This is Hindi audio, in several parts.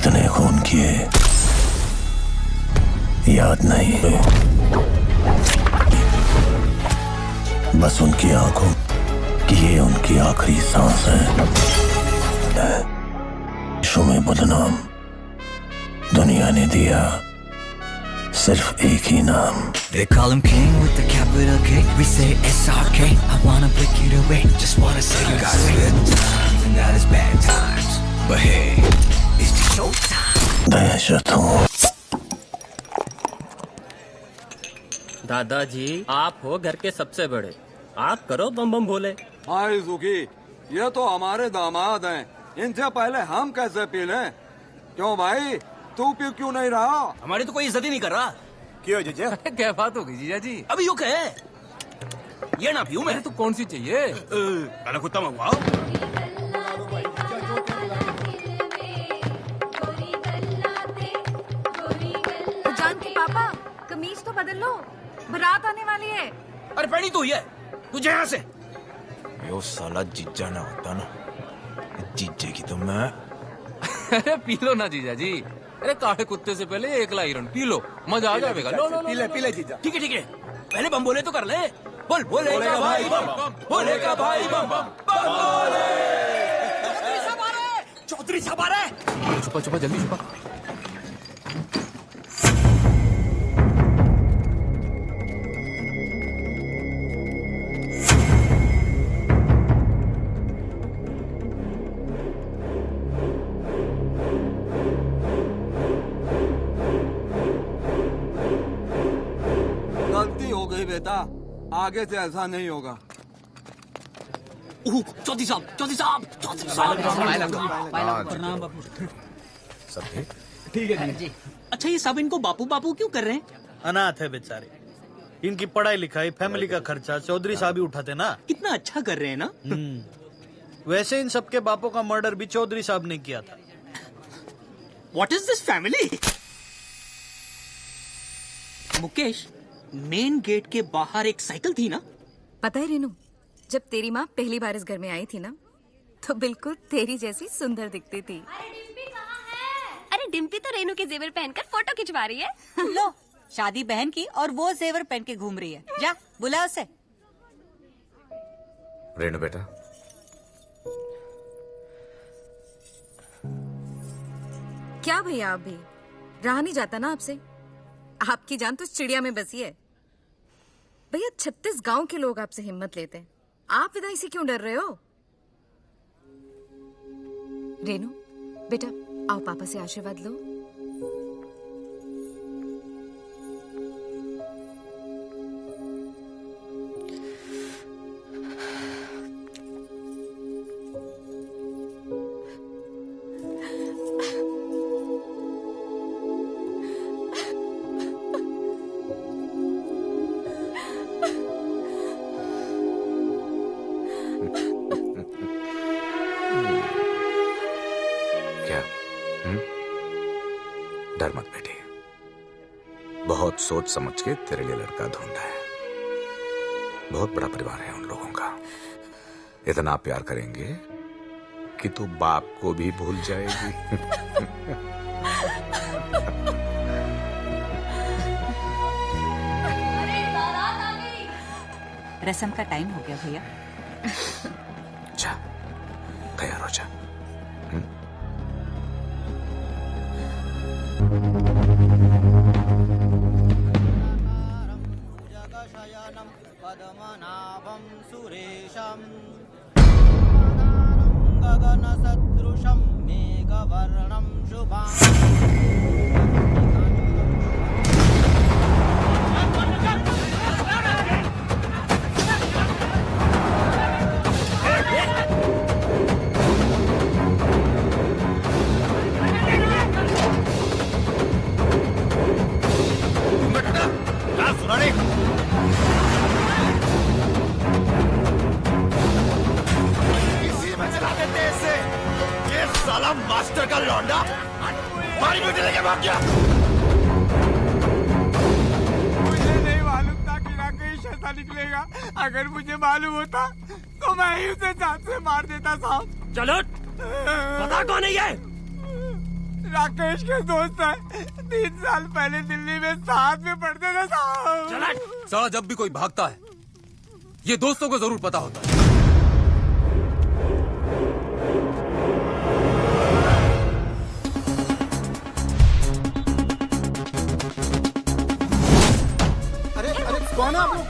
कितने खून किए याद नहीं, बस उनकी आंखों की ये उनकी आखिरी सांस है। शुमे बदनाम दुनिया ने दिया सिर्फ एक ही नाम। They call him king with the capital K. We say SRK. I wanna break it away. Just wanna say you got good times and got his bad times. But hey, it's the show time. दहशत हूँ। दादाजी, आप हो घर के सबसे बड़े, आप करो बम बम भोले। भाई सुखी, ये तो हमारे दामाद हैं, इनसे पहले हम कैसे पी लें? क्यों भाई, तू पी क्यों नहीं रहा? हमारी तो कोई इज्जत ही नहीं कर रहा। क्यों जीजा? क्या बात हो गई जीजा जी? अभी यो कहे ये ना पीऊं मैं। तो कौन सी चाहिए? काला कुत्ता मंगवाओ। जान के पापा, कमीज तो बदल लो, बारात आने वाली है। अरे पहनी तू ये, तुझे यहाँ से। यो साला जीजा ना होता ना, जीजे की तो मैं। अरे पी लो ना जीजा जी। अरे काले कुत्ते से पहले एक लाइरन पी लो, मजा आ जाएगा। लो लो पी ले जीजा। ठीक है, पहले बम बोले तो कर ले। बोल बोलेगा भाई बम बम, बोलेगा भाई बम बम, बम बोले। चौधरी साहब आ रहे। छुपा जल्दी छुपा। गलती हो गई बेटा, आगे से ऐसा नहीं होगा। चौधरी साहब। सब ठीक है जी। अच्छा ये सब इनको बापू बापू क्यों कर रहे हैं? अनाथ है बेचारे, इनकी पढ़ाई लिखाई फैमिली का खर्चा चौधरी साहब ही उठाते ना। कितना अच्छा कर रहे हैं ना। वैसे इन सबके बापों का मर्डर भी चौधरी साहब ने किया था। What is this family? Mukesh, main gate के बाहर एक साइकिल थी ना? पता है रेनू, जब तेरी माँ पहली बार इस घर में आई थी ना, तो बिल्कुल तेरी जैसी सुंदर दिखती थी। अरे डिम्पी तो रेनू के जेवर पहनकर फोटो खिंचवा रही है। लो, शादी बहन की और वो जेवर पहन के घूम रही है। जा बुला उसे। रेणु बेटा, क्या भैया, आप भी रहा नहीं जाता ना आपसे। आपकी जान तो चिड़िया में बसी है भैया। 36 गांव के लोग आपसे हिम्मत लेते हैं, आप विदाई से क्यों डर रहे हो? रेनू बेटा, आओ पापा से आशीर्वाद लो। डर मत बेटी, बहुत सोच समझ के तेरे लिए लड़का ढूंढा है। बहुत बड़ा परिवार है उन लोगों का, इतना प्यार करेंगे कि तू बाप को भी भूल जाएगी। रसम का टाइम हो गया भैया। जा, तैयार हो जा। पद्मनाभं सुरेशं गगनसदृशं मेघवर्णं साला मास्टर का लौंडा मारी बेटे लेके भाग गया। मुझे नहीं मालूम था कि राकेश ऐसा निकलेगा। अगर मुझे मालूम होता तो मैं ही उसे जान से मार देता साहब। चलो बता कौन है ये? राकेश के दोस्त है, 3 साल पहले दिल्ली में साथ में पढ़ते थे साहब। साला जब भी कोई भागता है ये दोस्तों को जरूर पता होता है। अरे अरे कौन है आप लोग?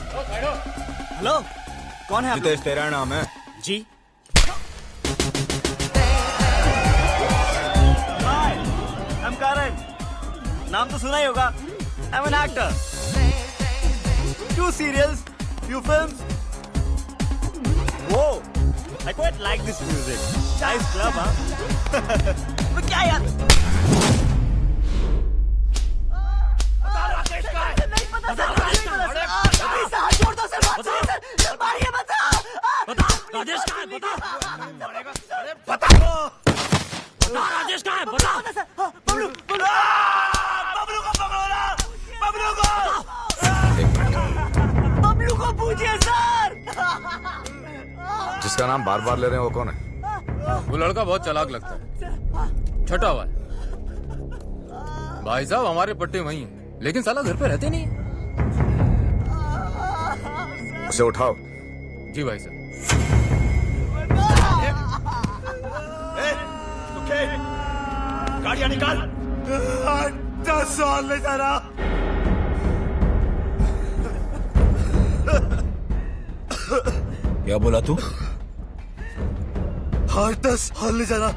हेलो, कौन है आप लोग? तेरा नाम है? जी करण, नाम तो सुना ही होगा। I am an actor, 2 serials, few films. Whoa, I quite like this music. Nice club, huh? तो क्या यार? राकेश का है? नहीं पता सर, नहीं पता सर। अभी से हाथ जोड़ दो सर, बात करिए सर, मारिए बता। राजेश का है? बता। राजेश का है? बता। बबलू, बबलू, बबलू को पकड़ो ना, बबलू को। बबलू को पूछिए सर। जिसका नाम बार बार ले रहे हैं वो कौन है? वो लड़का बहुत चालाक लगता है, छठा हुआ है। भाई साहब हमारे पट्टे वही हैं, लेकिन साला घर पे रहते नहीं है। उसे उठाओ। जी भाई साहब। गाड़ियां निकाल। 10 साल ले जा रहा। क्या बोला तू? 10 साल ले जाना।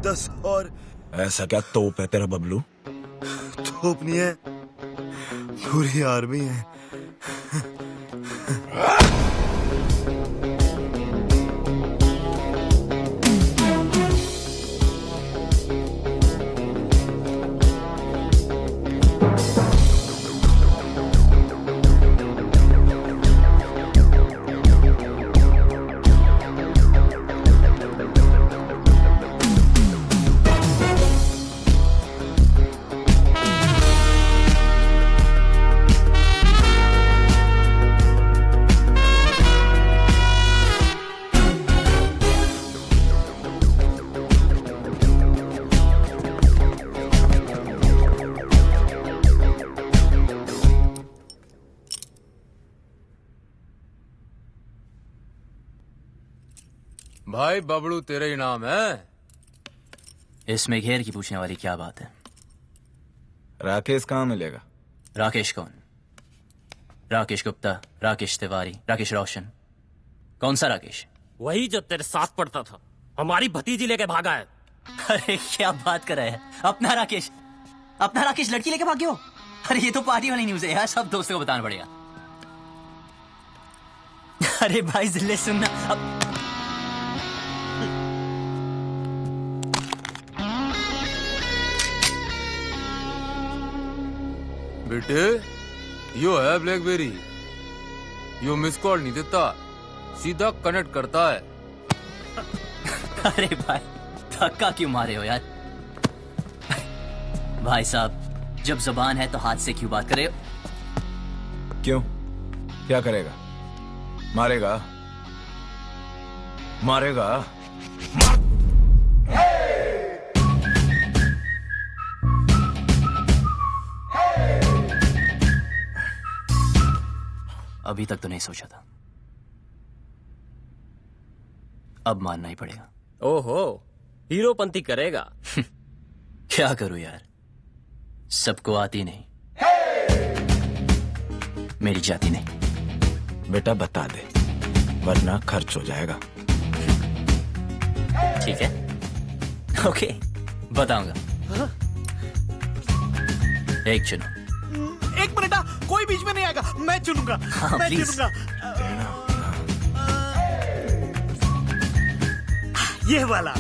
10 और। ऐसा क्या तोप है तेरा बबलू? तोप नहीं है, पूरी आर्मी है। भाई बबलू तेरे ही नाम है? इसमें घेर की पूछने वाली क्या बात है? राकेश कहाँ मिलेगा? राकेश कौन? राकेश गुप्ता, राकेश तिवारी, राकेश रोशन? कौन सा राकेश? वही जो तेरे साथ पढ़ता था, हमारी भतीजी लेके भागा है। अरे क्या बात कर रहे हैं? अपना राकेश लड़की लेके भाग गया हो? अरे ये तो पार्टी वाली न्यूज है यार, सब दोस्तों को बताना पड़ेगा। अरे भाई जिले सुनना अब। बेटे यो है ब्लैकबेरी, यो मिस कॉल नहीं देता, सीधा कनेक्ट करता है। अरे भाई धक्का क्यों मारे हो यार? भाई साहब जब जुबान है तो हाथ से क्यों बात करे हो? क्यों? क्या करेगा? मारेगा? मारेगा? अभी तक तो नहीं सोचा था, अब मानना ही पड़ेगा। ओहो, हीरोपंती करेगा। क्या करूं यार, सबको आती नहीं, मेरी जाती नहीं। बेटा बता दे वरना खर्च हो जाएगा। ठीक है, ओके बताऊंगा। एक चुनो। एक मिनट, कोई बीच में नहीं आएगा, मैं चुनूंगा। हाँ, मैं प्लीज। चुनूंगा। ये वाला।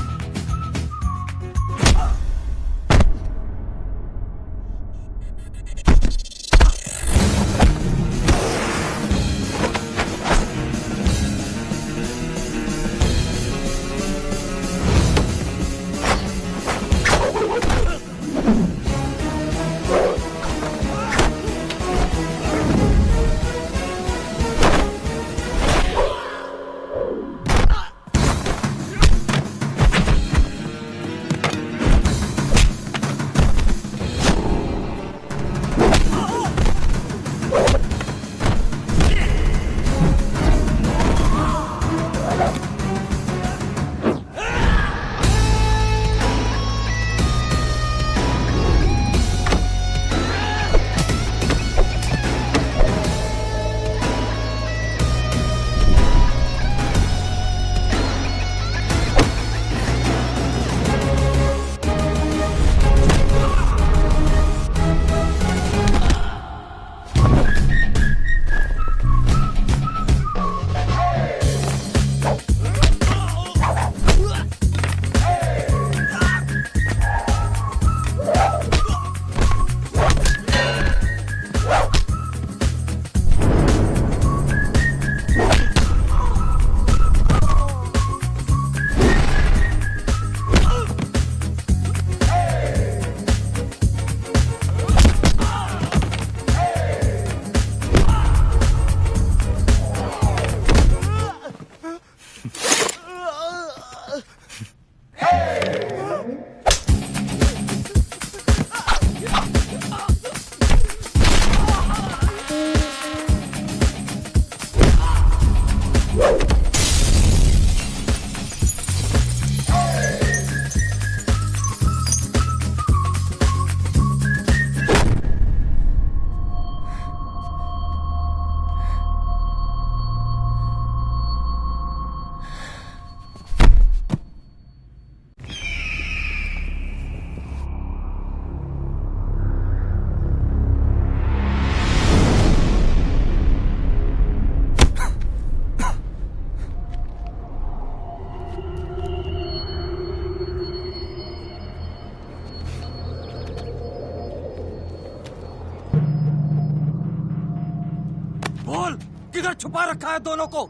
बोल, किधर छुपा रखा है दोनों को?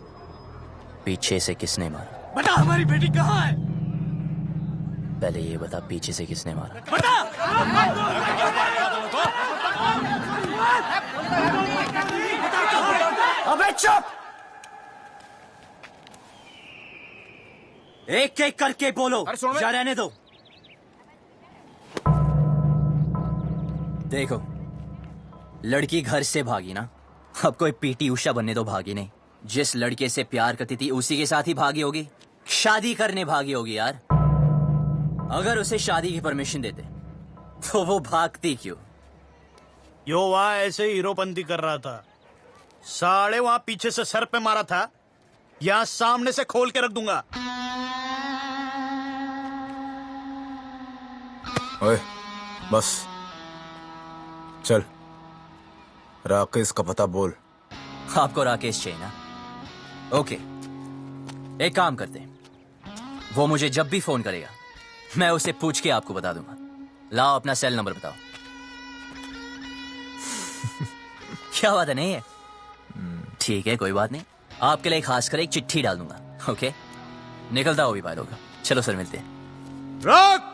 पीछे से किसने मारा? बता, हमारी बेटी कहाँ है? पहले ये बता, पीछे से किसने मारा? बता! अबे चुप! एक एक करके बोलो, या रहने दो। देखो, लड़की घर से भागी ना, अब कोई पीटी उषा बनने तो भागी नहीं। जिस लड़के से प्यार करती थी उसी के साथ ही भागी होगी, शादी करने भागी होगी यार। अगर उसे शादी की परमिशन देते तो वो भागती क्यों? यो वहाँ ऐसे ही हीरोपंती कर रहा था, साले वहाँ पीछे से सर पे मारा था, यहाँ सामने से खोल के रख दूंगा। ओए, बस चल, राकेश का पता बोल। आपको राकेश चाहिए ना? ओके, एक काम करते हैं, वो मुझे जब भी फोन करेगा मैं उसे पूछ के आपको बता दूंगा। लाओ अपना सेल नंबर बताओ। क्या बात है, नहीं है? ठीक है, कोई बात नहीं, आपके लिए खास कर एक चिट्ठी डाल दूंगा। ओके, निकलता हो भी पाए होगा। चलो सर, मिलते हैं। रख!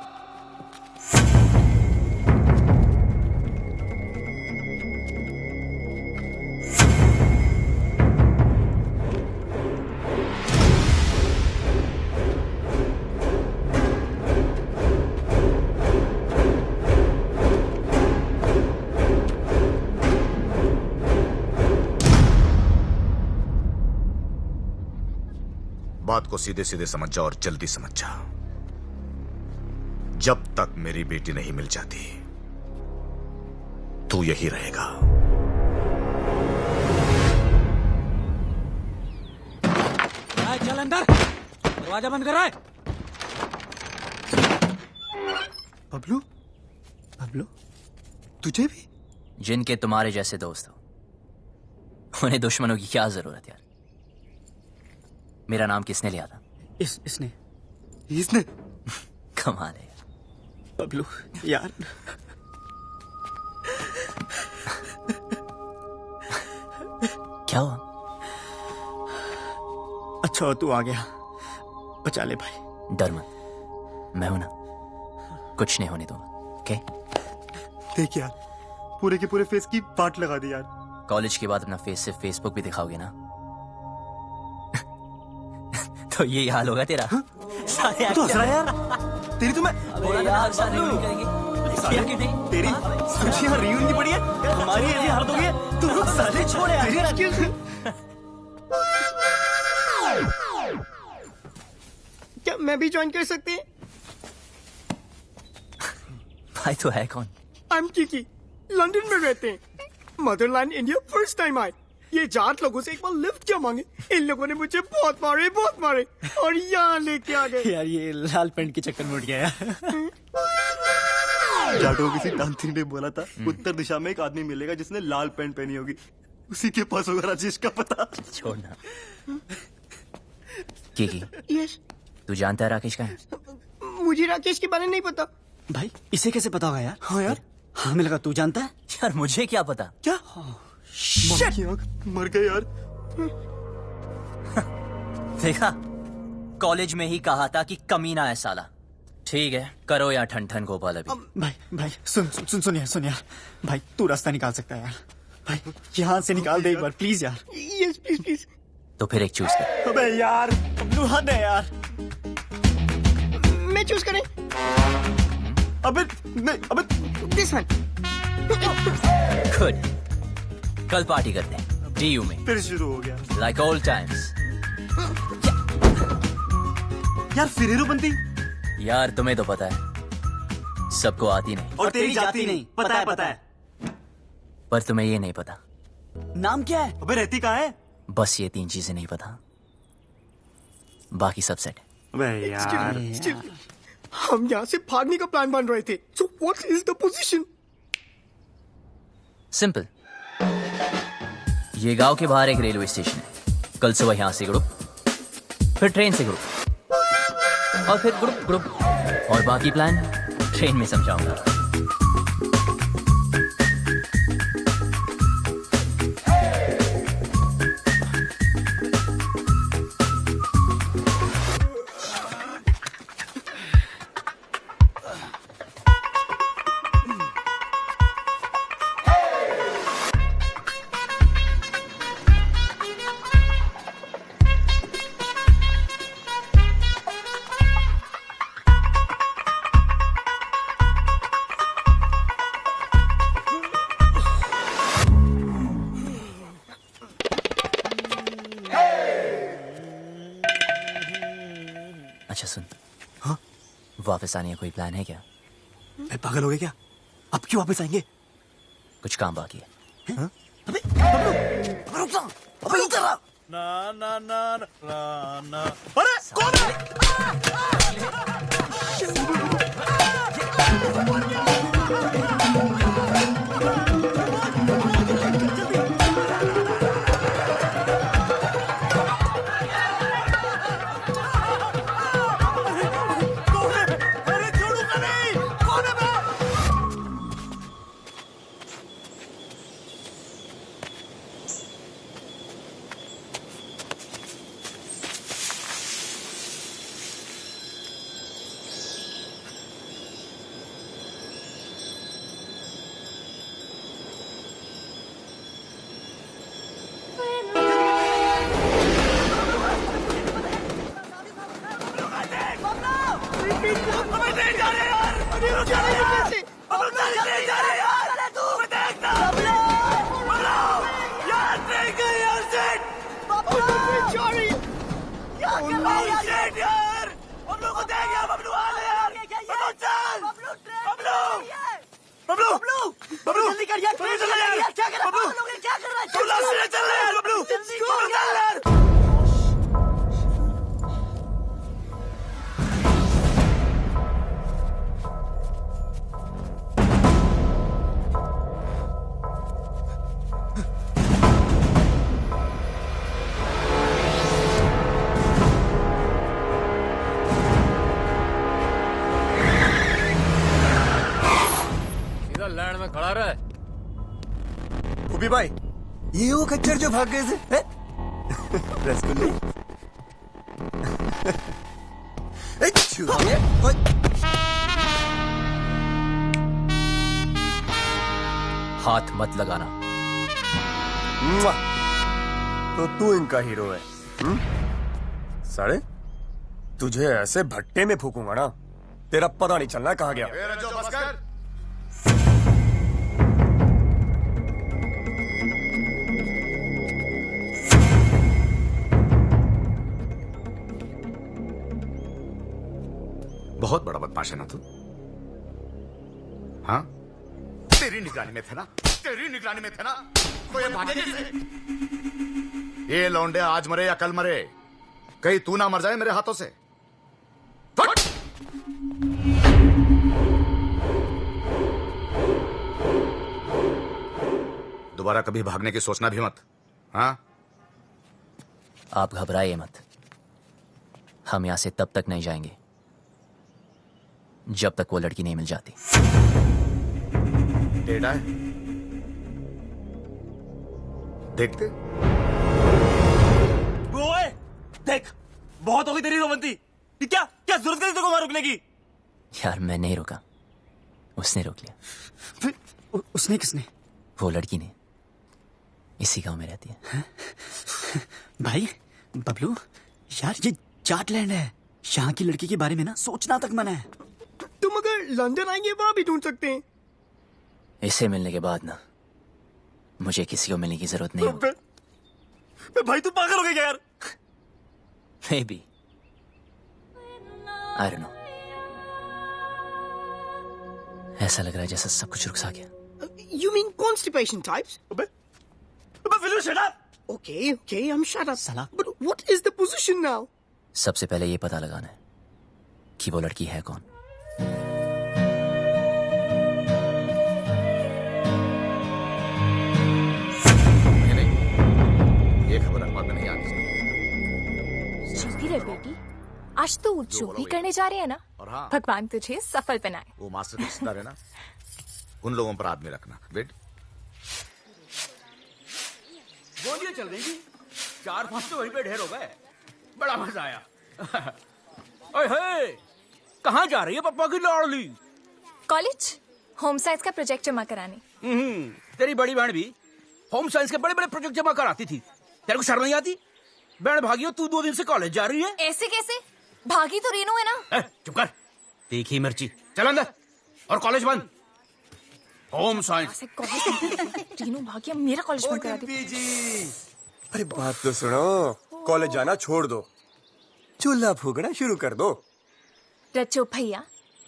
बात को सीधे सीधे समझ जा और जल्दी समझ जा। जब तक मेरी बेटी नहीं मिल जाती तू यही रहेगा। चल अंदर, दरवाजा बंद कर रहा है। बबलू, बबलू, तुझे भी? जिनके तुम्हारे जैसे दोस्त हो उन्हें दुश्मनों की क्या जरूरत यार? मेरा नाम किसने लिया था? इसने कमाल है बबलू यार। क्या हुआ? अच्छा तू आ गया, बचा ले भाई। डर मत, मैं हूं ना, कुछ नहीं होने दूंगा। ओके? देख यार, पूरे के पूरे फेस की पाट लगा दी यार। कॉलेज के बाद अपना फेस से फेसबुक भी दिखाओगे ना? तो ये हाल होगा तेरा। सारे तो हंस रहा है यार। तेरी तो मैं यार सारे नहीं करेंगे। तेरी सोची यहाँ रियून की पड़ी है, हमारी ऐसी हालत हो गई है। तू साले छोड़ यार। क्या मैं भी ज्वाइन कर सकती हूँ? भाई तो है कौन? आई एम किकी, लंदन में रहते हैं। मदरलैंड इंडिया फर्स्ट टाइम आए। ये जाट लोगों से एक बार लिफ्ट क्या मांगे, इन लोगों ने मुझे बहुत मारे और यहाँ लेके आ गए। यार ये लाल पेंट के चक्कर में उठ गया यार। जाटों किसी तांत्रिक ने बोला था उत्तर दिशा में एक आदमी मिलेगा जिसने लाल पेंट पहनी होगी, उसी के पास होगा राजेश का पता। छोड़ना। किकी, यस, तू जानता है राकेश का है? मुझे राकेश के बारे में नहीं पता। भाई इसे कैसे पता होगा यार? हाँ यार, हमें लगा तू जानता है। यार मुझे क्या पता? क्या? मर गए यार। देखा, कॉलेज में ही कहा था कि कमीना है साला। ठीक है, करो यार ठन ठन गोपाल अभी। भाई सुन यार, भाई तू रास्ता निकाल सकता है यार। भाई यहाँ से निकाल दे एक बार प्लीज यार। Yes please. तो फिर एक चूज कर। अबे यार, बबलू हद है यार। मैं चूज करें? अबे दिस वन। गुड, कल पार्टी करते हैं डीयू में। फिर शुरू हो गया लाइक ओल्ड टाइम्स। यार फिर हीरोपंती। यार तुम्हें तो पता है सबको आती नहीं, और तेरी जाती नहीं। पता है। पर तुम्हें ये नहीं पता नाम क्या है? अबे रहती कहाँ है? बस ये 3 चीजें नहीं पता, बाकी सब सेट है। अबे यार, हम यहाँ से भागने का प्लान बन रहे थे। So what is the position? Simple, ये गांव के बाहर एक रेलवे स्टेशन है। कल सुबह यहाँ से ग्रुप, फिर ट्रेन से ग्रुप, और फिर ग्रुप, और बाकी प्लान ट्रेन में समझाऊंगा। अच्छा सुन, हाँ वापस आने का कोई प्लान है क्या? पागल हो गए क्या? अब क्यों वापस आएंगे? कुछ काम बाकी है। हाँ? अबे रुक जा, अबे इधर आ। ना ना ना ना ना, अरे कौन है? लैंड में खड़ा रहे। गोपी भाई, ये वो खच्चर जो भाग गए थे? रसगुल्ले। हाथ मत लगाना। तो तू इनका हीरो है? साले तुझे ऐसे भट्टे में फूकूंगा ना, तेरा पता नहीं चलना कहाँ गया। बहुत बड़ा बदमाश है ना तू? हाँ, तेरी निगरानी में थे ना, तेरी निगरानी में थे ना, तो ये भागे कैसे? ये लौंडे आज मरे या कल मरे, कहीं तू ना मर जाए मेरे हाथों से। दोबारा कभी भागने की सोचना भी मत। हाँ, आप घबराइए मत, हम यहां से तब तक नहीं जाएंगे जब तक वो लड़की नहीं मिल जाती। टेढ़ा है, देखते। ओए, देख, बहुत हो गई तेरी रोमंती। क्या क्या जरूरत है तेरे को वहां रुकने की? यार मैं नहीं रुका, उसने रोक लिया। उसने किसने? वो लड़की ने, इसी गांव में रहती है। भाई बबलू, यार ये जाटलैंड है, यहाँ की लड़की के बारे में ना सोचना तक मना है। तुम अगर लंदन आएंगे वहां भी ढूंढ सकते हैं। इसे मिलने के बाद ना मुझे किसी को मिलने की जरूरत नहीं होगी। भाई तू पागल हो गया यार। Maybe. I don't know. ऐसा लग रहा है जैसा सब कुछ रुक सा गया। You mean constipation types? But will you shut up? Okay, I'm shut up. Salah. But what is the position now? सबसे पहले ये पता लगाना है कि वो लड़की है कौन। ये खबर अखबार में नहीं आनी चाहिए। जल्दी रे बेटी, आज तो जो भी करने जा रहे हैं ना, हाँ, भगवान तुझे सफल बनाए। वो मास्टर के रिश्तेदार है ना, उन लोगों पर आदमी रखना। बेट गोलियां चल रही थी, 4-5 तो वहीं पे ढेर हो गए। बड़ा मजा आया। ओए, कहाँ जा रही है पप्पा की लाडली? कॉलेज होम साइंस का प्रोजेक्ट जमा कराने। तेरी बड़ी बहन भी होम साइंस के बड़े बड़े प्रोजेक्ट जमा कराती थी। तेरे को शर्म नहीं आती? बहन भागी हो, तू 2 दिन से कॉलेज जा रही है। ऐसे कैसे? भागी तो रेनू है ना। चुप कर, तीखी मिर्ची। चल अंदर, और कॉलेज बंद। Home science. रेनू भागी, अब मेरा कॉलेज बंद करा दी। अरे बात तो सुनो, कॉलेज जाना छोड़ दो, चूल्हा फूकना शुरू कर दो। रच्चो भैया,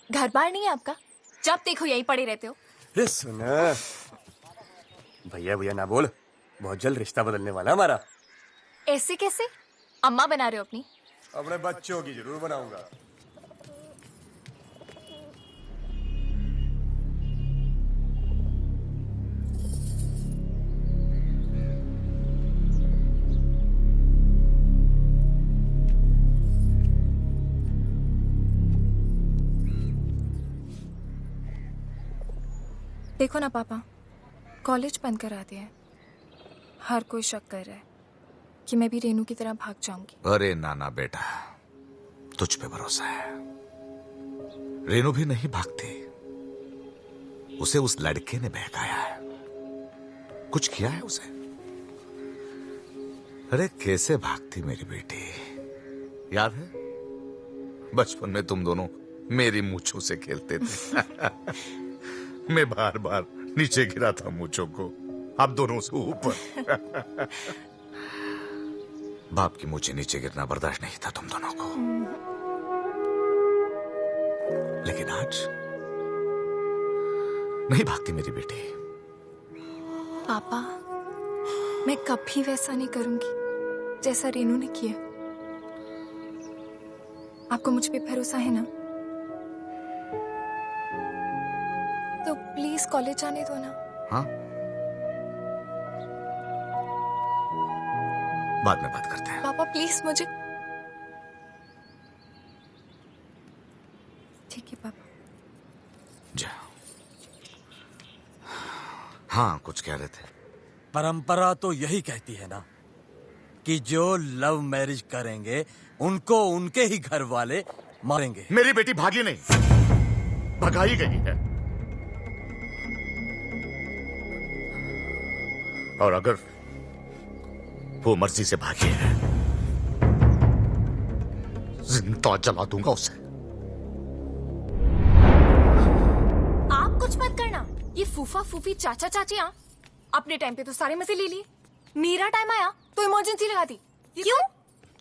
घर बार नहीं है आपका? जब देखो यहीं पड़े रहते हो। रे सुना, भैया भैया ना बोल, बहुत जल्द रिश्ता बदलने वाला हमारा। ऐसे कैसे? अम्मा बना रहे हो अपनी? अपने बच्चों की जरूर बनाऊंगा। देखो ना पापा, कॉलेज बंद करा दिया है। हर कोई शक कर रहा है कि मैं भी रेनू की तरह भाग जाऊंगी। अरे नाना बेटा, तुझ पे भरोसा है। रेनू भी नहीं भागती, उसे उस लड़के ने बहकाया है, कुछ किया है उसे। अरे कैसे भागती मेरी बेटी, याद है बचपन में तुम दोनों मेरी मूंछों से खेलते थे। मैं बार बार नीचे गिरा था मूंछों को, आप दोनों से ऊपर। बाप की मूंछें नीचे गिरना बर्दाश्त नहीं था तुम दोनों को, लेकिन आज नहीं भागती मेरी बेटी। पापा, मैं कभी वैसा नहीं करूंगी जैसा रेनू ने किया। आपको मुझ पे भरोसा है ना? तो प्लीज कॉलेज जाने दो ना। हाँ, बाद में बात करते हैं। पापा प्लीज मुझे। ठीक है पापा। जा। हाँ, कुछ कह रहे थे? परंपरा तो यही कहती है ना कि जो लव मैरिज करेंगे उनको उनके ही घर वाले मारेंगे। मेरी बेटी भागी नहीं, भगाई गई है। और अगर वो मर्जी से भागी है, जिंदा जला दूंगा उसे। आप कुछ मत करना। ये फूफा फूफी चाचा चाचियां अपने टाइम पे तो सारे मजे ले लिए। मेरा टाइम आया तो इमरजेंसी लगा दी। क्यों?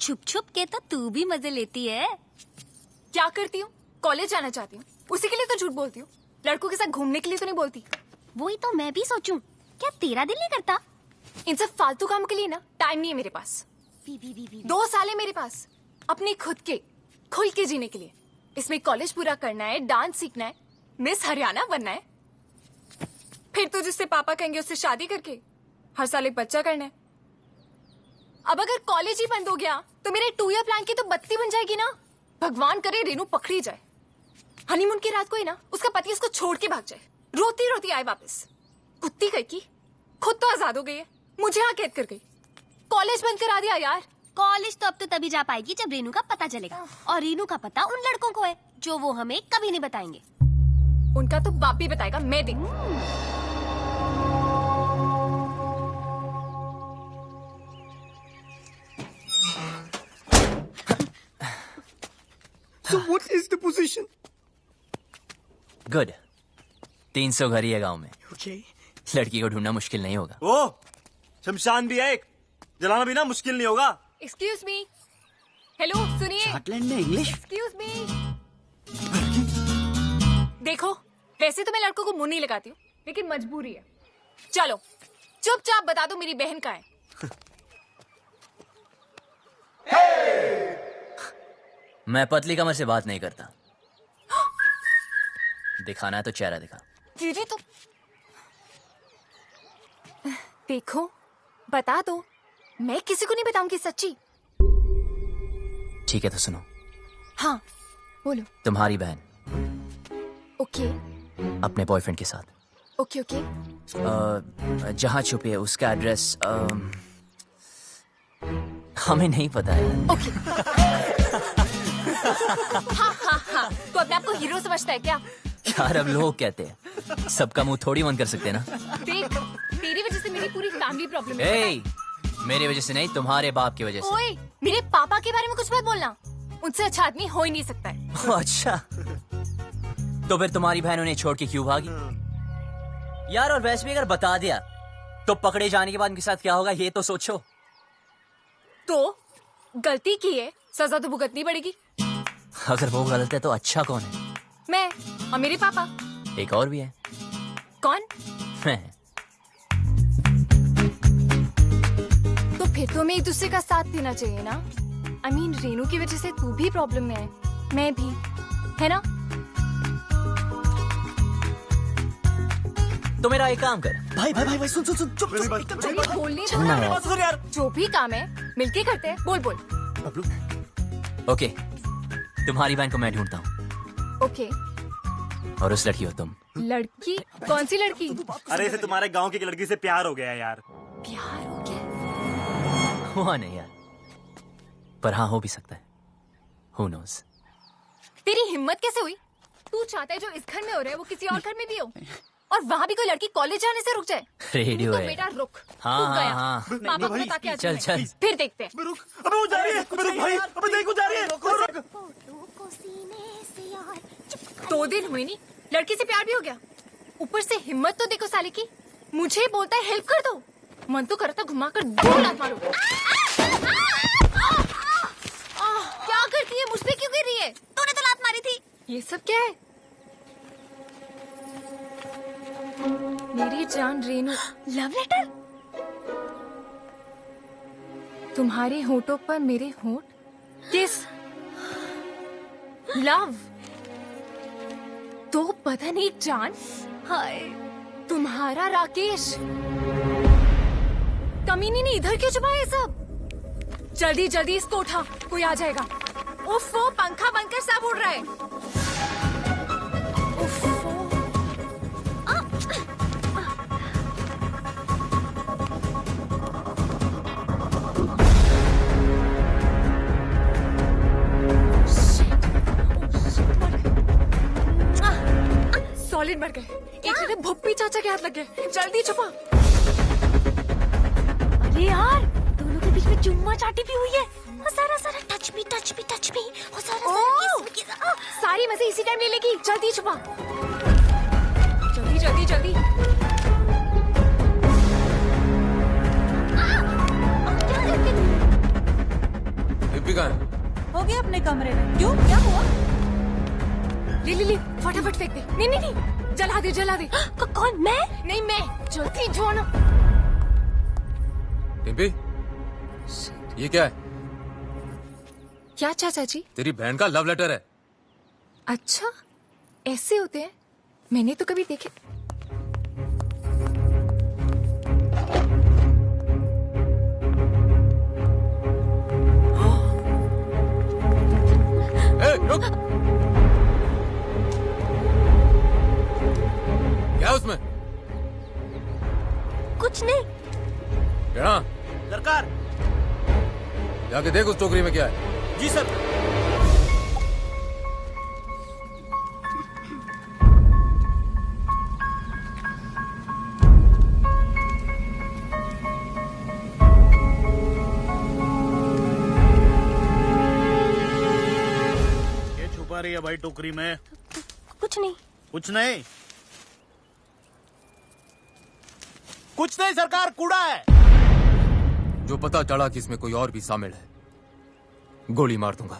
छुप छुप के तो तू भी मजे लेती है। क्या करती हूँ? कॉलेज जाना चाहती हूँ, उसी के लिए तो झूठ बोलती हूँ। लड़कों के साथ घूमने के लिए तो नहीं बोलती। वही तो मैं भी सोचूं, क्या तेरा दिल नहीं करता? इन सब फालतू काम के लिए ना टाइम नहीं है मेरे पास। 2 साल है मेरे पास अपने खुद के खुल के जीने के लिए। इसमें कॉलेज पूरा करना है, डांस सीखना है, मिस हरियाणा बनना है, फिर तो जिससे पापा कहेंगे उससे शादी करके हर साल एक बच्चा करना है। अब अगर कॉलेज ही बंद हो गया तो मेरे 2 ईयर प्लान की तो बत्ती बन जाएगी ना। भगवान करे रेनू पकड़ी जाए, हनीमून की रात को ही ना उसका पति उसको छोड़ के भाग जाए, रोती रोती आए वापस। कुत्ती कहीं की खुद तो आजाद हो गई है, मुझे यहाँ कैद कर गई। कॉलेज बंद करा दिया यार। कॉलेज तो अब तो तभी जा पाएगी जब रेनू का पता चलेगा, और रेनू का पता उन लड़कों को है जो वो हमें कभी नहीं बताएंगे। उनका तो बाप भी बताएगा, मैं देखूं। So what is the position? Good. 300 घर ही है गांव में। Okay. लड़की को ढूंढना मुश्किल नहीं होगा। ओ, शमशान भी है एक, जलाना भी ना मुश्किल नहीं होगा। एक्सक्यूज मी, हेलो सुनिए। स्कॉटलैंड में इंग्लिश? Excuse me. देखो, वैसे तो मैं लड़कों को मुंह नहीं लगाती हूँ, लेकिन मजबूरी है। चलो चुपचाप बता दो मेरी बहन कहाँ है। मैं पतली कमर से बात नहीं करता। दिखाना है तो चेहरा दिखा। दीदी तो देखो, बता दो, मैं किसी को नहीं बताऊंगी सच्ची। ठीक है तो सुनो। हाँ बोलो। तुम्हारी बहन ओके अपने बॉयफ्रेंड के साथ ओके ओके जहाँ छुपी है उसका एड्रेस हमें नहीं पता है। ओके। हाँ हाँ हाँ, तो अपने आप को हीरो समझता है क्या? यार अब लोग कहते हैं, सबका मुंह थोड़ी बंद कर सकते हैं ना। देख, तेरी वजह से मेरी पूरी फैमिली प्रॉब्लम है। ए, मेरी वजह से नहीं, तुम्हारे बाप की वजह से। ओए, मेरे पापा के बारे में कुछ मत बोलना, उनसे अच्छा आदमी हो ही नहीं सकता है। अच्छा, तो फिर तुम्हारी बहन उन्हें छोड़ के क्यों भागी? यार और वैसे भी अगर बता दिया तो पकड़े जाने के बाद उनके साथ क्या होगा ये तो सोचो। तो गलती की है सजा तो भुगतनी पड़ेगी। अगर वो गलत है तो अच्छा कौन है? मैं और मेरे पापा। एक और भी है। कौन? मैं। तो फिर तो हमें एक दूसरे का साथ देना चाहिए ना। I mean, रेनू की वजह से तू भी प्रॉब्लम में है, मैं भी, है ना? तो मेरा एक काम कर। भाई सुन चुप अरे बोलने दो सुनना ना। यार। जो भी काम है मिलके करते हैं। बोल बोल। ओके, तुम्हारी बहन को मैं ढूंढता हूँ ओके। और उस लड़की हो तुम। लड़की? कौन सी लड़की? अरे इसे तुम्हारे गांव की एक लड़की से प्यार हो गया है यार। प्यार हो गया? हुआ नहीं यार, पर हाँ हो भी सकता है। Who knows? तेरी हिम्मत कैसे हुई? तू चाहता है जो इस घर में हो रहा है वो किसी और घर में भी हो, और वहाँ भी कोई लड़की कॉलेज जाने से रुक जाए। रेडियो तो है। बेटा रुक। हाँ, रुक गया। हाँ, हाँ। पापा को बता के आती चल, हूँ मैं। चल। फिर देखते हैं। अबे वो जा रही है, रुक भाई, अबे देख वो जा रही है। 2 दिन हुए नहीं, लड़की से प्यार भी हो गया। ऊपर से हिम्मत तो देखो साले की, मुझे बोलता है हेल्प कर दो। मन तो करता घुमा कर 2 लात मारो। क्या करती है? मुझ पे क्यों गिर रही है? तूने तो लात मारी थी। ये सब क्या है? मेरी जान रेनू। Love letter? तुम्हारे होठों पर मेरे होठ? किस? लव? तो पता नहीं जान। हाय, तुम्हारा राकेश। कमीनी ने इधर क्यों छुपाया ये सब? जल्दी जल्दी इसको उठा, कोई आ जाएगा। उफ, वो पंखा बनकर सब उड़ रहा है। उफ, सॉलिड मर गए। एक जगह भुप्पी चाचा के हाथ लग गए। जल्दी छुपा। अरे यार, दोनों के बीच में चुम्मा चाटी भी हुई है। और सारा टच मी और सारा सारी मजे इसी टाइम ले लेगी। जल्दी छुपा, जल्दी। हो गया अपने कमरे में। क्यों, क्या हुआ? ले फटाफट फेंक दे। नहीं, जला दे। कौन? मैं? नहीं मैं। जल्दी जो ना। टिम्पी, ये क्या है? क्या चाचा जी? तेरी बहन का लव लेटर है। अच्छा, ऐसे होते हैं? मैंने तो कभी देखे। रुक। क्या है उसमें? कुछ नहीं। क्या? सरकार। जाके देख उस टोकरी में क्या है। जी सर। ये छुपा रही है भाई टोकरी में? कुछ नहीं। कुछ नहीं सरकार, कूड़ा है। जो पता चला कि इसमें कोई और भी शामिल है, गोली मार दूंगा।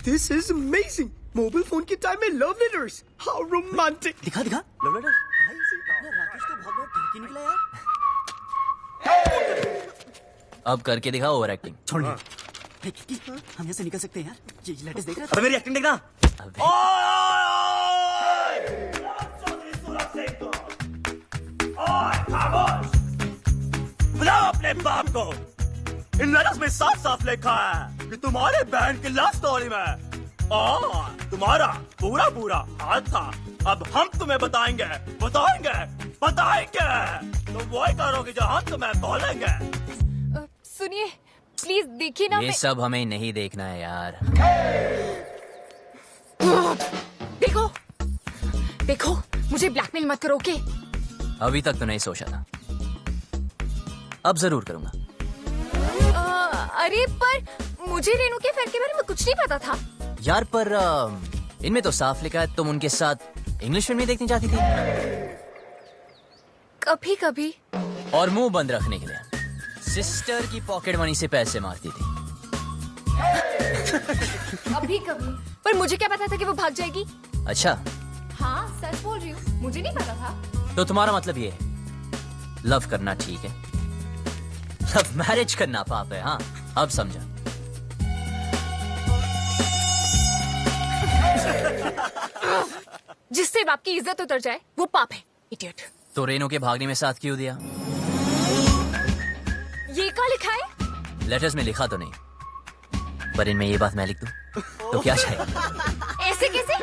This is amazing. Mobile phone के टाइम में लव लेटर्स, हाउ रोमांटिक। दिखा लव लेटर। भाई राकेश तो बहुत ठहकी निकला यार। अब करके दिखा ओवर एक्टिंग। छोड़। हम यहाँ से निकल सकते हैं यार। ये लेटेस्ट देख रहा है। अबे मेरी एक्टिंग देखना। बुलाओ अपने बाप को। इन लेटर्स में साफ लिखा है कि तुम्हारे बहन की लव स्टोरी में तुम्हारा पूरा हाथ था। अब हम तुम्हें बताएंगे। तुम वही करोगे जो हम तुम्हें बोलेंगे। सुनिए प्लीज, देखिए ना। ये सब हमें नहीं देखना है यार। देखो, मुझे ब्लैकमेल मत करो, ओके? अभी तक तो नहीं सोचा था, अब जरूर करूंगा। अरे पर मुझे रेनू के फ्रेंड के बारे में कुछ नहीं पता था यार। पर इनमें तो साफ लिखा है तुम उनके साथ इंग्लिश फिल्म देखनी चाहती थी। कभी कभी। और मुंह बंद रखने के लिए सिस्टर की पॉकेट मनी से पैसे मारती थी। अभी कभी। पर मुझे क्या पता था कि वो भाग जाएगी? अच्छा, हाँ सच बोल रही हूँ, मुझे नहीं पता था। तो तुम्हारा मतलब ये है लव करना ठीक है, लव मैरिज करना पाप है। हाँ, अब समझा। जिससे बाप की इज्जत उतर जाए वो पाप है, इडियट। तो रेनू के भागने में साथ क्यों दिया? ये क्या लिखा है? लेटर्स में लिखा तो नहीं, पर इनमें ये बात मैं लिख दूं तो क्या चाहिए? ऐसे कैसे?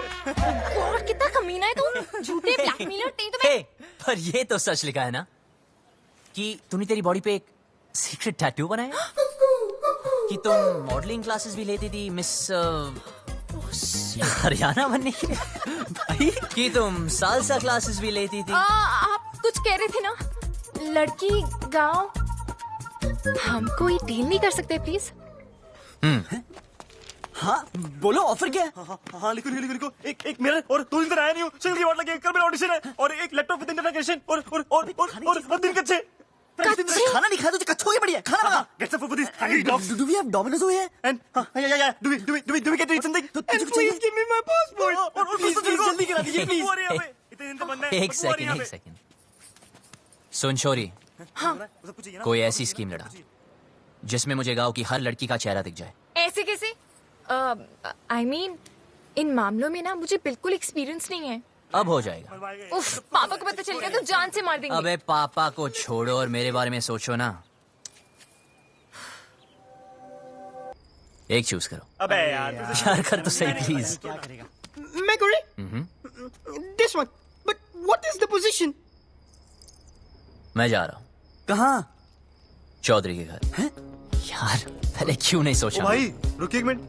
और कितना कमीना है तू, झूठे ब्लैकमेलर तेरी तो मैं। पर ये तो सच लिखा है ना कि तूने तेरी बॉडी पे एक सीक्रेट टैटू बनाया, कि तुम मॉडलिंग क्लासेस भी लेती थी मिस हरियाणा बनने के लिए, भाई, कि तुम सालसा क्लासेस भी लेती थी। आप कुछ कह रहे थे ना, लड़की गांव। हम कोई डील नहीं कर सकते प्लीज? हाँ बोलो, ऑफर क्या है? हाँ लिखो लिखो लिखो। एक मिरर और 2 दिन तक आया नहीं हूँ, शक्ल की वाट लगी, कल मेरा ऑडिशन है, और एक लैपटॉप विद इंटरनेट कनेक्शन, और 3 कच्चे। खाना नहीं खाया तो कच्चा हो गया। बढ़िया खाना बना। Get some food for this hungry dogs. Do we have Domino's over here? And yeah. Do we get to eat something? Please give me my passport. और please जल्दी करा दीजिए please. इतने दिन तो बनना है। एक सेकंड। सुन शोरी, कोई ऐसी स्कीम लड़ा जिसमें मुझे गांव की हर लड़की का चेहरा दिख जाए। ऐसे कैसे? I mean, इन मामलों में ना मुझे बिल्कुल एक्सपीरियंस नहीं है। अब हो जाएगा। उफ, पापा को पता चल गया तो जान से मार देंगे। अबे पापा को छोड़ो और मेरे बारे में सोचो ना। एक चूज करो। अबे यार कर तो सही प्लीज। क्या करेगा? मैं करी? This one. But what is the position? मैं जा रहा हूँ। कहाँ? चौधरी के घर। यार पहले क्यों नहीं सोचा? भाई रुकिए एक मिनट।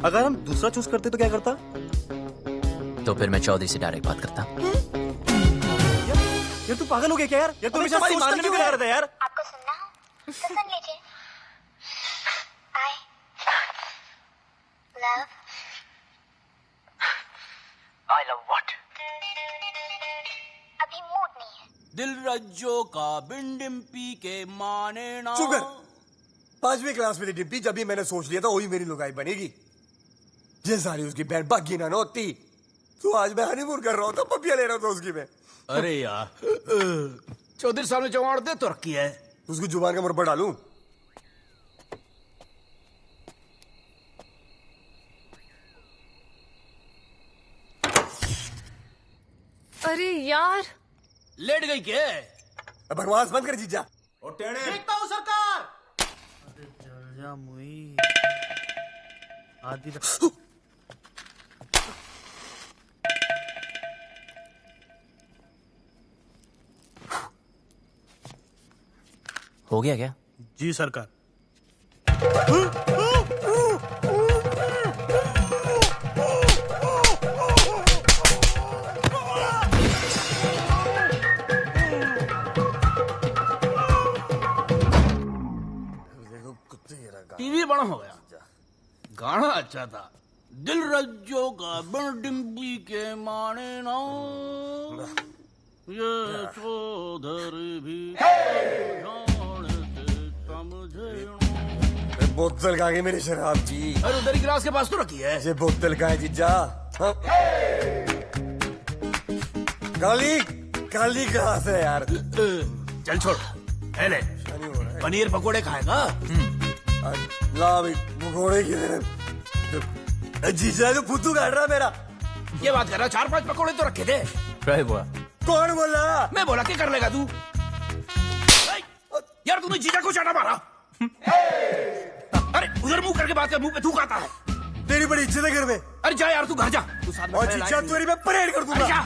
अगर हम दूसरा चूज करते तो क्या करता? तो फिर मैं चौधरी से डायरेक्ट बात करता। यार तू पागल हो गया क्या यार? यार तू हमेशा हमारी मारने में लगा रहता है यार। आपको सुनना हो तो सुन लीजिए। I love what? अभी मूड नहीं है। दिल रज्जो का बिन डिम्पी के माने ना। चुप कर। 5वीं क्लास में थी डिम्पी जब भी मैंने सोच लिया था वही मेरी लुगाई बनेगी। ये सारी उसकी बहन बागी ना होती तो आज मैं हनीमून कर रहा हूँ, पपिया ले रहा था उसकी मैं। अरे यार, चौधरी साहब ने जवान दे तो रखी है। उसकी जुबान का मुरब्बा डालूं? अरे यार, लेट गई क्या? बकवास बंद कर जीजा। देखता हूँ सरकार। अरे चल जा मुई। आदि हो गया क्या? जी सरकार। टीवी बड़ा हो गया, गाना अच्छा था। दिल रज्जो का बिन डिम्पी के माने ना, ये चौधरी भी बोतल कहाँ गई मेरी शराब की? अरे उधर गिलास के पास तो रखी है। ये बोतल कहाँ है जीजा? हाँ? काली काली कहाँ से यार? चल छोड़। ले पनीर पकोड़े खाएगा? ला भाई पकोड़े किधर? जीजा तो फुद्दू काट रहा मेरा। ये बात कर रहा? 4-5 पकोड़े तो रखे थे। कौन बोला? मैं बोला क्या कर लेगा तू? यार तूने जीजा को चाटा मारा। अरे उधर मुंह करके बात कर, मुंह पे थूक आता है। तेरी बड़ी इज्जत है घर में। अरे जा यार, तू घर जा। तू साथ में और जीजा तेरी मैं परेड कर दूंगा। जा।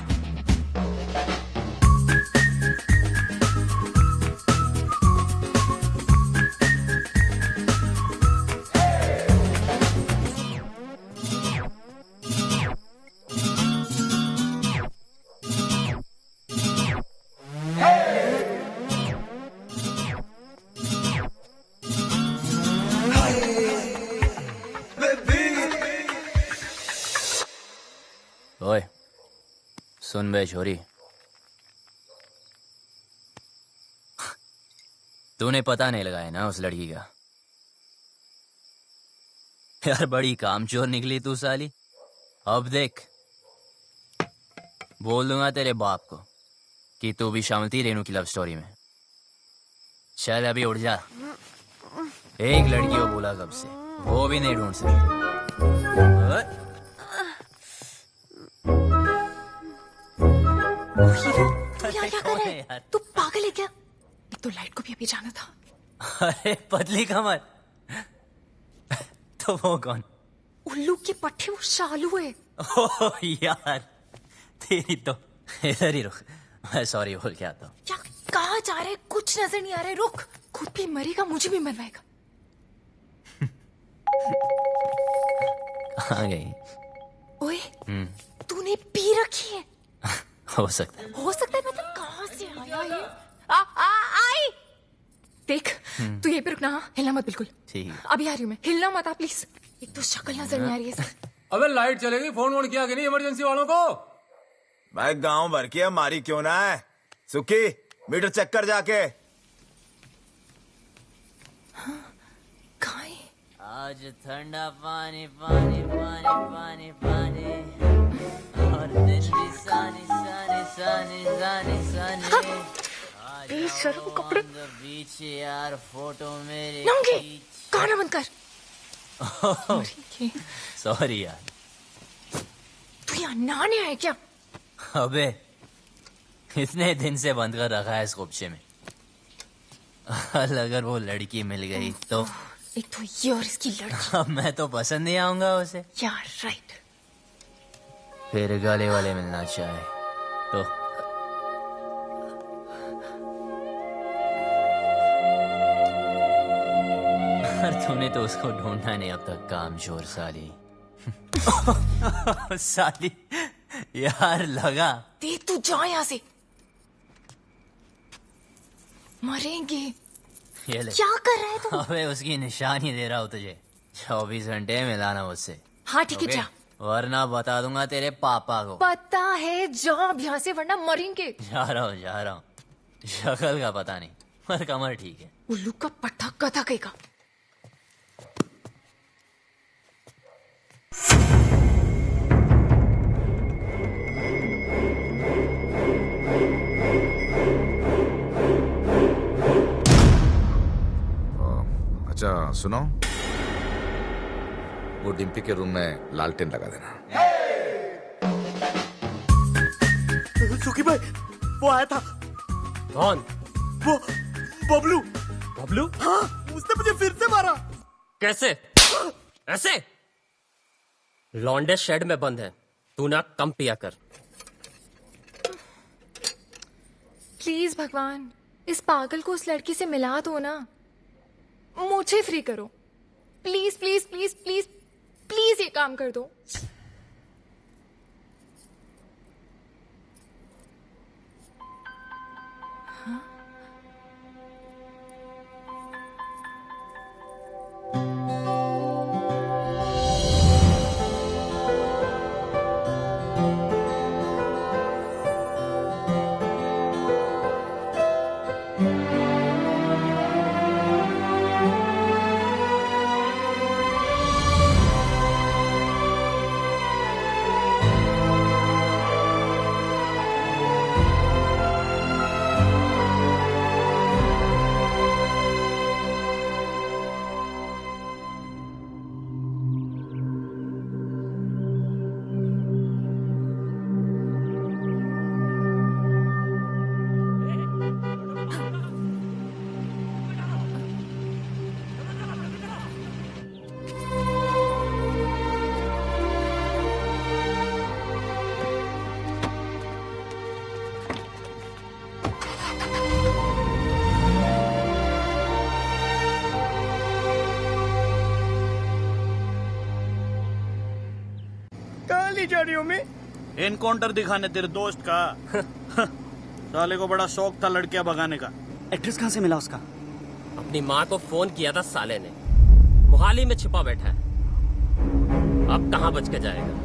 ओए सुन बे छोरी, तूने पता नहीं लगाया ना उस लड़की का? यार बड़ी कामचोर निकली तू साली। अब देख, बोल दूंगा तेरे बाप को कि तू भी शामिल थी रेनू की लव स्टोरी में। चल अभी उठ जा। एक लड़की को बोला कब से, वो भी नहीं ढूंढ सकती। तू यहाँ क्या कर रहा है? तू पागल है क्या? एक तो लाइट को भी अभी जाना था। अरे पतली कमर। तो वो कौन? उल्लू की पट्टी, वो शालू है। ओह यार, तेरी तो। इधर ही रुक, मैं सॉरी बोल के आता हूँ। क्या कहाँ जा रहे? कुछ नजर नहीं आ रहा है। रुक, खुद भी मरेगा, मुझे भी मरवाएगा। आ गई। ओए, तूने पी रखी है? हो सकता है। हो सकता है मतलब कहाँ से आया ये? आई देख, तू यहीं पे रुकना, हिलना मत बिल्कुल। ठीक है। अभी आ रही हूँ मैं, हिलना मत प्लीज। एक तो शक्ल नजर नहीं आ रही है। अबे लाइट चलेगी, फोन वोन किया कि नहीं इमरजेंसी वालों को? भाई गांव भर की हमारी क्यों ना है? सुखी, मीटर चेक कर जाके। आज ठंडा पानी पानी पानी पानी पानी, और दिन भी सानी सानी सानी सानी सानी। बेशर्म कपड़े। बीच यार फोटो मेरे। नंगे, गाना बंद कर। सॉरी यार। तू यहाँ नहाने आया क्या? अबे इतने दिन से बंद कर रखा है इस खुपचे में। अगर वो लड़की मिल गई तो। एक तो ये और इसकी लड़की। अब मैं तो पसंद नहीं आऊंगा उसे। यार राइट। फिर गले वाले मिलना चाहे तो। तूने तो उसको ढूंढा नहीं अब तक, कामचोर साली। साली यार लगा। देख तू जा यहाँ से, मरेंगे। ये ले। क्या कर रहा है तू? अबे उसकी निशानी दे रहा हूँ तुझे। 24 घंटे मिलाना मुझसे। हाँ ठीक है जा। वरना बता दूंगा तेरे पापा को। पता है, जा अब यहाँ से वरना मरेंगे। जा रहा हूँ। शक्ल का पता नहीं, पर कमर ठीक है। उल्लू का पट्टा कथा कहेगा। अच्छा सुनो, वो डिम्पी के रूम में लालटेन लगा देना। सुखी भाई, वो आया था। कौन? वो बबलू। बबलू? हाँ, उसने मुझे फिर से मारा। कैसे? ऐसे? लॉन्डे शेड में बंद है, तू ना कम पिया कर। प्लीज भगवान, इस पागल को उस लड़की से मिला दो ना। मुझे फ्री करो please please please please please, ये काम कर दो। जा रही हो मैं? एनकाउंटर दिखाने तेरे दोस्त का। साले को बड़ा शौक था लड़कियां भगाने का। एड्रेस कहाँ से मिला उसका? अपनी माँ को फोन किया था साले ने, मोहाली में छिपा बैठा है। अब कहाँ बच के जाएगा?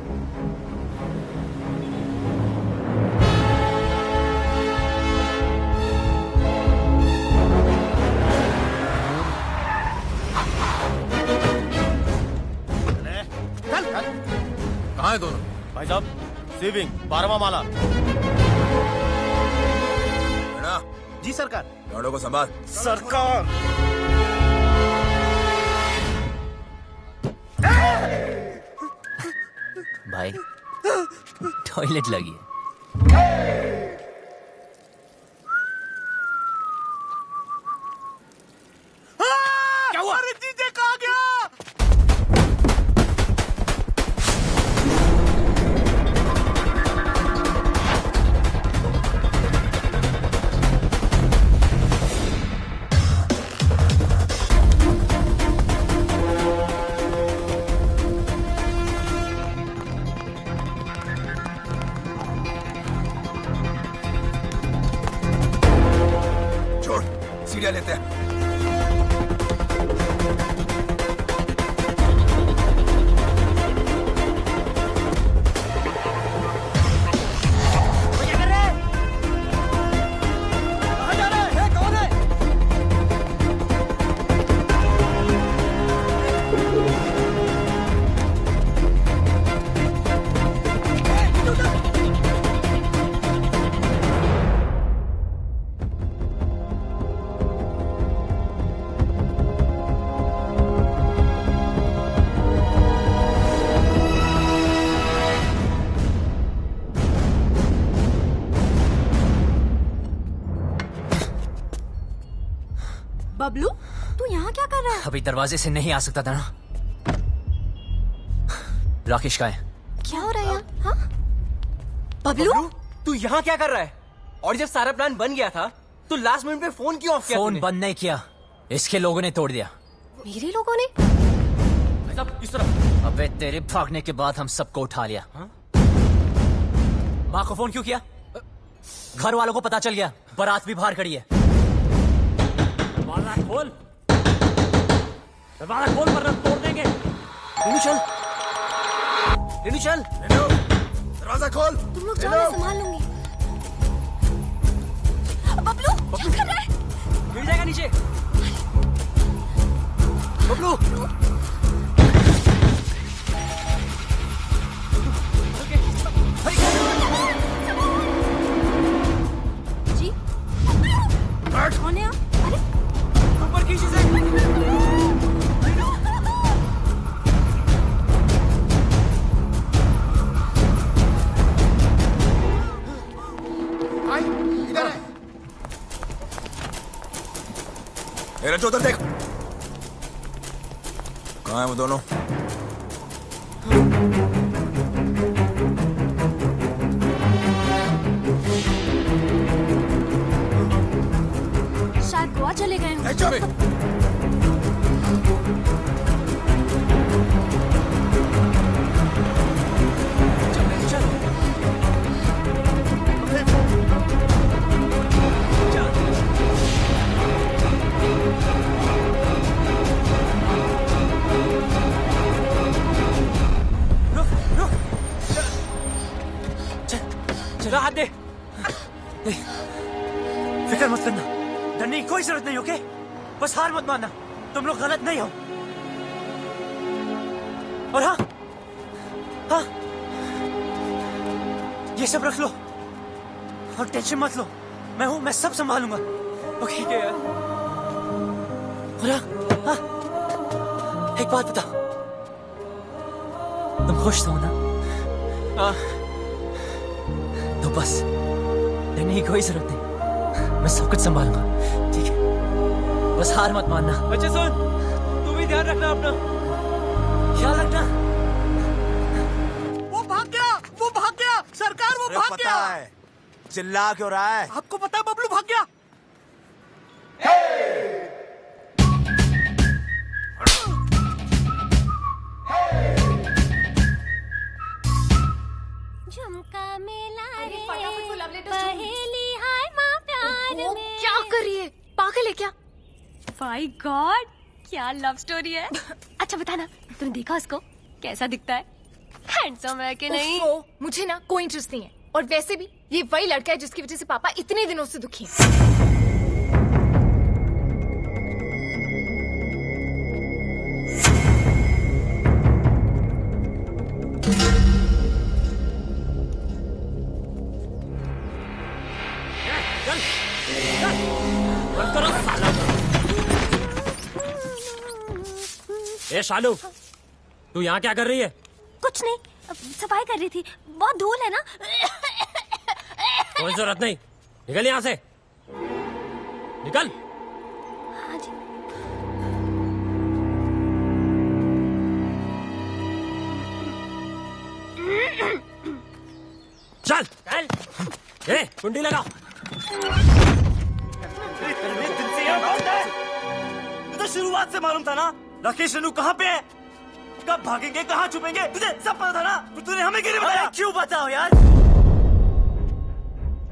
है दोनों? भाई साहब सेविंग 12वां माला। जी सरकार। लौंडों को संभाल। सरकार। भाई टॉयलेट लगी है। क्या हुआ? अरे जीजे कहाँ गया? छोड़, सीढ़ियाँ लेते हैं। बबलू, तू यहाँ क्या कर रहा है? अभी दरवाजे से नहीं आ सकता था ना। राकेश का है। क्या हो रहा है यहाँ? हाँ? बबलू, तू यहाँ क्या कर रहा है? और जब सारा प्लान बन गया था तो लास्ट मिनट पे फोन क्यों ऑफ किया? फोन बंद नहीं किया, इसके लोगों ने तोड़ दिया। मेरे लोगों ने? इस तरफ। अबे तेरे भागने के बाद हम सबको उठा लिया। माँ को फोन क्यों किया? घर वालों को पता चल गया, बारात भी बाहर खड़ी है। दरवाजा खोल, दरवाजा खोल वरना तोड़ देंगे। रेनू चल, रेनू चल, दरवाजा खोल। तुम लोग जाओ, मैं संभाल लूंगी। बबलू, क्या कर रहा है? गिर जाएगा नीचे। बबलू, जी कौन है आप? अरे ऊपर की चीजें। इधर है। रज्जो उधर देख। कहाँ है वो दोनों? शायद गोवा चले गए हों। चला हाथ दे। फिक्र मत करना, डरने की कोई जरूरत नहीं, ओके? बस हार मत मानना, तुम लोग गलत नहीं हो। और हाँ हाँ, ये सब रख लो और टेंशन मत लो, मैं हूं, मैं सब संभालूंगा, ओके? ठीक है यार। और हाँ, एक बात बता, तुम खुश हो ना? हाँ। तो बस डरने की कोई जरूरत नहीं, मैं सब कुछ संभालूंगा, ठीक है? बस हार मत मानना। बच्चे सुन, तू भी ध्यान रखना अपना, ख्याल रखना। वो भाग गया, वो भाग गया, सरकार वो भाग गया। पता है, चिल्ला क्यों रहा है? आपको पता है बबलू भाग गया। झुमका मेला रे, फटाफट वो लव लेटर पहेली हाय माँ प्यार में। क्या कर रही है? पागल है क्या? माय गॉड, क्या लव स्टोरी है। अच्छा बताना, तुमने देखा उसको? कैसा दिखता है? हैंडसम है कि नहीं? मुझे ना कोई इंटरेस्ट नहीं है, और वैसे भी ये वही लड़का है जिसकी वजह से पापा इतने दिनों से दुखी हैं। ए शालू, तू यहाँ क्या कर रही है? कुछ नहीं, सफाई कर रही थी। बहुत धूल है ना। कोई जरूरत नहीं, निकल यहाँ से, निकल। हाँ जी। चल चल, ए कुंडी लगा। तुझे शुरुआत से मालूम था ना राकेश रेनू कहाँ पे है, कब भागेंगे, कहाँ छुपेंगे, तुझे सब पता था ना, तो तूने हमें क्यों नहीं बताया? क्यों बताओ यार?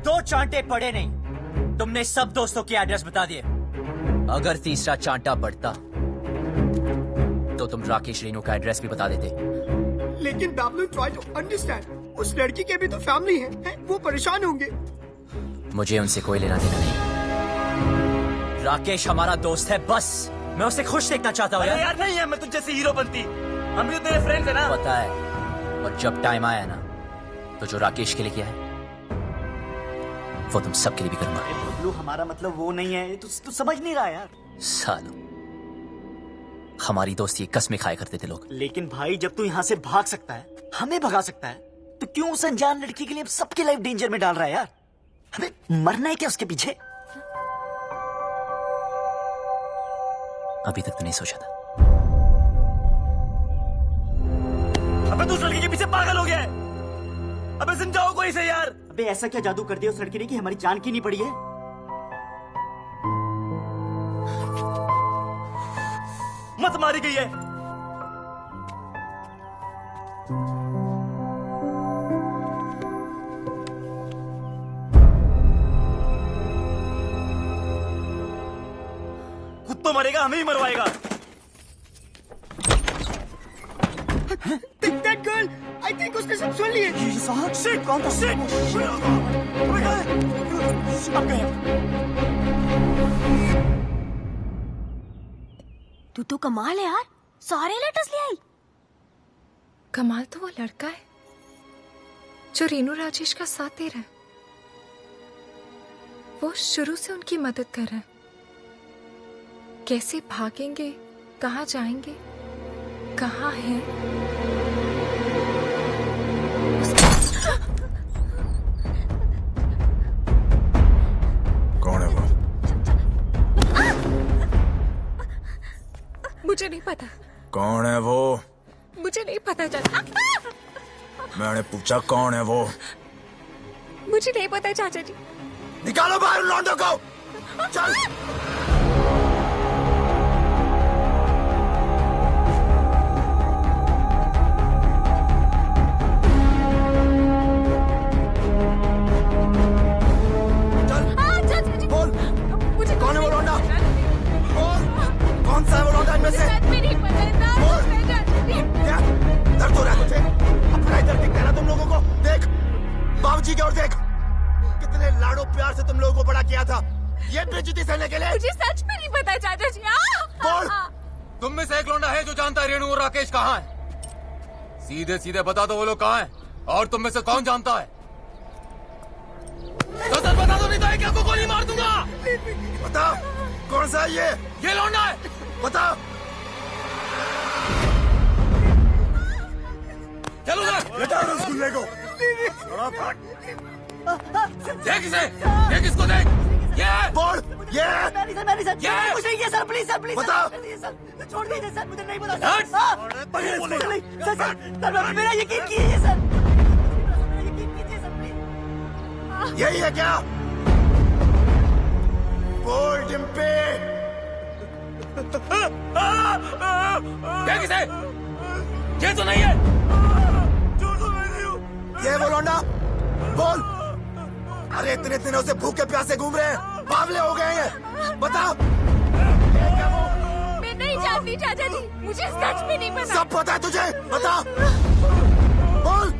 2 चांटे पड़े नहीं, तुमने सब दोस्तों के एड्रेस बता दिए। अगर तीसरा चांटा पड़ता तो तुम राकेश रेनू का एड्रेस भी बता देते। लेकिन बाबलू ट्राई टू अंडरस्टैंड, उस लड़की के भी तो फैमिली है, वो परेशान होंगे। मुझे उनसे कोई लेना देना नहीं। राकेश हमारा दोस्त है, बस मैं उसे खुश देखना चाहता हूँ यार। नहीं है, मैं तुझ जैसी हीरो बनती, हम भी तो तेरे फ्रेंड्स है ना। पता है, और जब टाइम आया ना तो जो राकेश के लिए किया है वो तुम सबके लिए भी करूंगा। बबलू हमारा मतलब वो नहीं है, तू समझ नहीं रहा यार। सालों, हमारी दोस्ती कसमें खाया करते थे लोग। लेकिन भाई जब तू यहाँ से भाग सकता है, हमें भगा सकता है, तो क्यों उस अनजान लड़की के लिए सबकी लाइफ डेंजर में डाल रहा है यार? हमें मरना है क्या उसके पीछे? अभी तक तो नहीं सोचा था। अबे तू उस लड़की के पीछे पागल हो गया है। अबे समझाओ कोई से यार। अबे ऐसा क्या जादू कर दिया उस लड़की ने कि हमारी जान की नहीं पड़ी है? मत मारी गई है। खुद तो मरेगा, हमें ही मरवाएगा। That girl, I think उसने सब सुन लिए। Shit, कौन था? Shit! अब गए। तू तो कमाल है यार, सारे लेटर्स ले आई। कमाल तो वो लड़का है जो रेनू राजेश का साथ दे रहा है। वो शुरू से उनकी मदद कर रहा है। कैसे भागेंगे, कहाँ जाएंगे, कहाँ हैं? कौन है वो? मुझे नहीं पता। कौन है वो? मुझे नहीं पता चाचा। मैंने पूछा कौन है वो? मुझे नहीं पता चाचा जी। निकालो बाहर लौंडों को। चल। कौन है वो लौंडा? कौन सा है वो लौंडा इनमें से? क्या दर्द हो रहा है तुझे? अपना इधर दिखता है ना तुम लोगों को? देख बाबूजी की ओर देख, कितने लाडो प्यार से तुम लोगों को बड़ा किया था, ये बेइज्जती सहने के लिए। मुझे सच में नहीं पता चाचा जी। बोल। तुम में से एक लौंडा है जो जानता है रेणु और राकेश कहाँ है? सीधे सीधे बता दो वो लोग कहाँ हैं, और तुम में से कौन जानता है? तो सच बता दो, नहीं तो एक को गोली मार दूंगा। बता कौन सा है ये लौंडा है। बता। चलो ना, बेटा रसगुल्ले को। देख इसे, देख इसको देख। ये बोल। ये मैंने सर कुछ नहीं किया सर, प्लीज सर, प्लीज बता। सर छोड़ दीजिए सर, मुझे नहीं पता सर, मेरा यकीन कीजिए सर, यकीन कीजिए सर प्लीज। यही है क्या? बोल डिम्पी। देख इसे, ये तो नहीं है। ये वो लौंडा? बोल। अरे इतने दिनों से भूखे प्यासे घूम रहे हैं, बावले हो गए हैं, बता। मैं नहीं जानती चाचा जी, मुझे सच में नहीं पता। सब पता है तुझे, बता। बोल।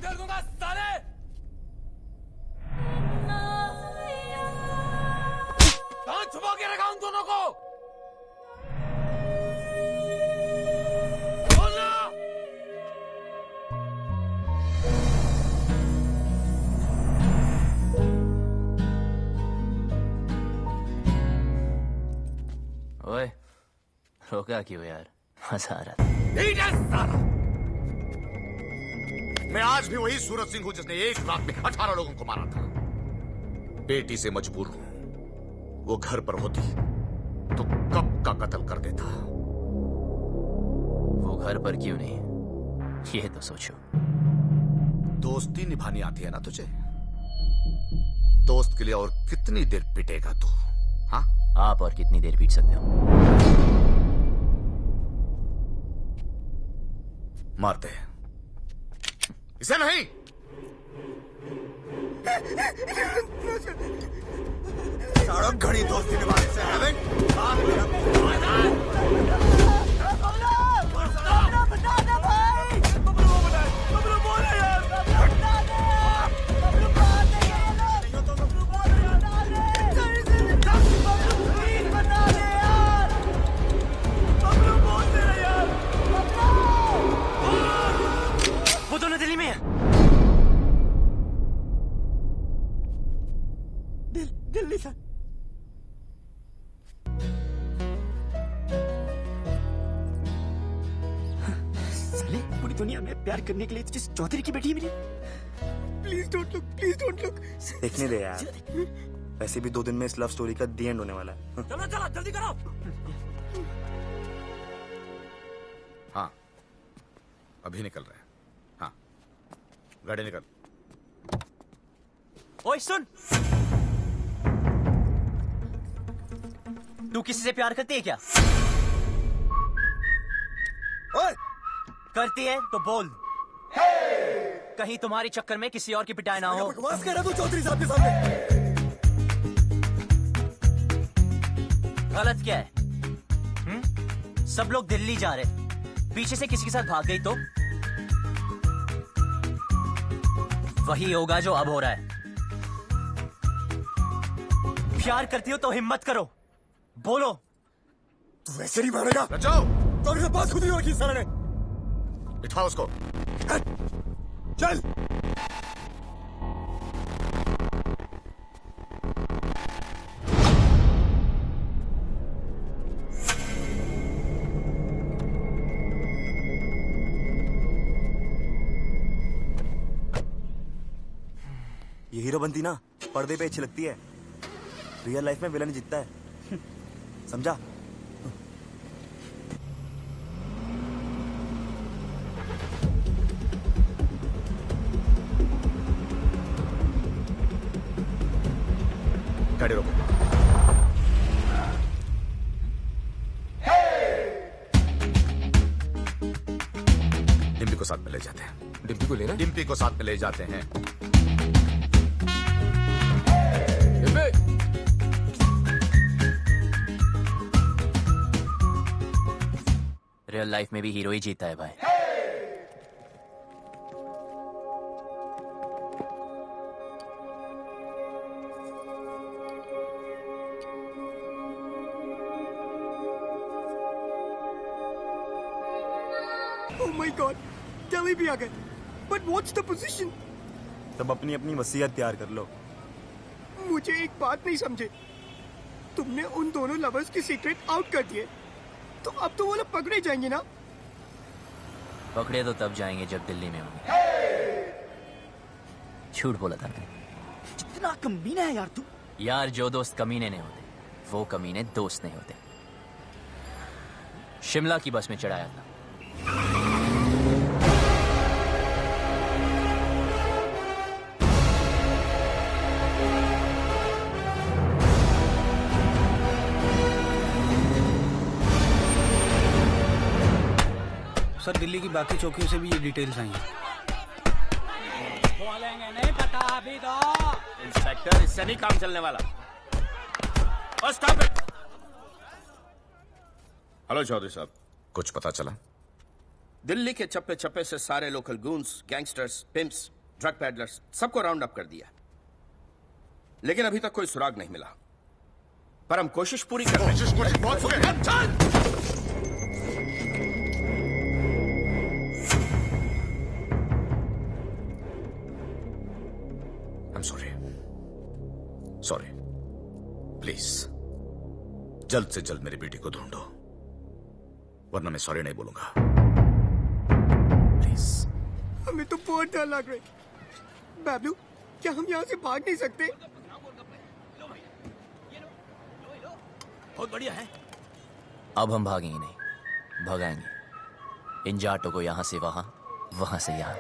उधेड़ दूंगा साले। कहां छुपा के रखा उन दोनों को? बोलना। ओए, रोका क्यों यार? मजा आ रहा था। मैं आज भी वही सूरज सिंह हूं जिसने एक रात में 18 लोगों को मारा था। बेटी से मजबूर हूं। वो घर पर होती तो कब का कत्ल कर देता। वो घर पर क्यों नहीं, ये तो सोचो। दोस्ती निभानी आती है ना तुझे? दोस्त के लिए और कितनी देर पिटेगा तू? हाँ, आप और कितनी देर पीट सकते हो? मारते इसे नहीं। सड़क घड़ी दोस्ती निभाने से है वो दोनों दिल्ली में है। दिल्ली सर। साले, पूरी दुनिया में प्यार करने के लिए तुझे चौधरी की बेटी है मेरी। Please don't look, please don't look. देखने दे यार, वैसे भी 2 दिन में इस लव स्टोरी का दी एंड होने वाला है। चलो चलो जल्दी करो। हाँ, अभी निकल रहे हैं। हाँ, गाड़ी निकल। ओए सुन, तू किसी से प्यार करती है क्या? ओए! करती है तो बोल। कहीं तुम्हारे चक्कर में किसी और की पिटाई ना हो। बकवास कर रहा तू चौधरी साहब के सामने। गलत क्या है? सब लोग दिल्ली जा रहे, पीछे से किसी के साथ भाग गई तो वही होगा जो अब हो रहा है। प्यार करती हो तो हिम्मत करो, बोलो। तू वैसे नहीं मानेगा। जाओ। तो अगर बात खुद ही रखी साले ने। बिठाओ उसको। चल। ये हीरो बनती ना पर्दे पे अच्छी लगती है, रियल लाइफ में विलन ही जीतता है। समझा? गाड़ी रोको। डिम्पी को साथ में ले जाते हैं। डिम्पी को लेना? डिम्पी को साथ में ले जाते हैं। रियल लाइफ में भी हीरो ही जीता है भाई। Oh my God, दिल्ली भी आ गए। But what's the position? तब अपनी अपनी वसीयत तैयार कर लो। मुझे एक बात नहीं समझे। तुमने उन दोनों लवर्स की सीक्रेट आउट कर दिए, तो अब तो वो लोग पकड़े जाएंगे ना? पकड़े तो तब जाएंगे जब दिल्ली में होंगे। झूठ बोला था मैंने। कितना कमीना है यार तू। यार, जो दोस्त कमीने नहीं होते वो कमीने दोस्त नहीं होते। शिमला की बस में चढ़ाया था। सर, दिल्ली की बाकी चौकियों से भी ये डिटेल्स आई हैं। बोलेंगे नहीं पता अभी तो। इंस्पेक्टर, इससे नहीं काम चलने वाला। और स्टॉप इट। हेलो चौधरी साहब, कुछ पता चला? दिल्ली के चप्पे चप्पे से सारे local goons, gangsters, pimps, drug peddlers सबको राउंड अप कर दिया, लेकिन अभी तक कोई सुराग नहीं मिला। पर हम कोशिश पूरी कर रहे हैं। सॉरी, प्लीज जल्द से जल्द मेरी बेटी को ढूंढो, वरना मैं सॉरी नहीं बोलूंगा। प्लीज। हमें तो बहुत डर लग रहा है। बाबलू, क्या हम यहाँ से भाग नहीं सकते? बहुत बढ़िया है। अब हम भागेंगे नहीं, भगाएंगे इन जाटों को, यहाँ से वहां, वहां से यहाँ।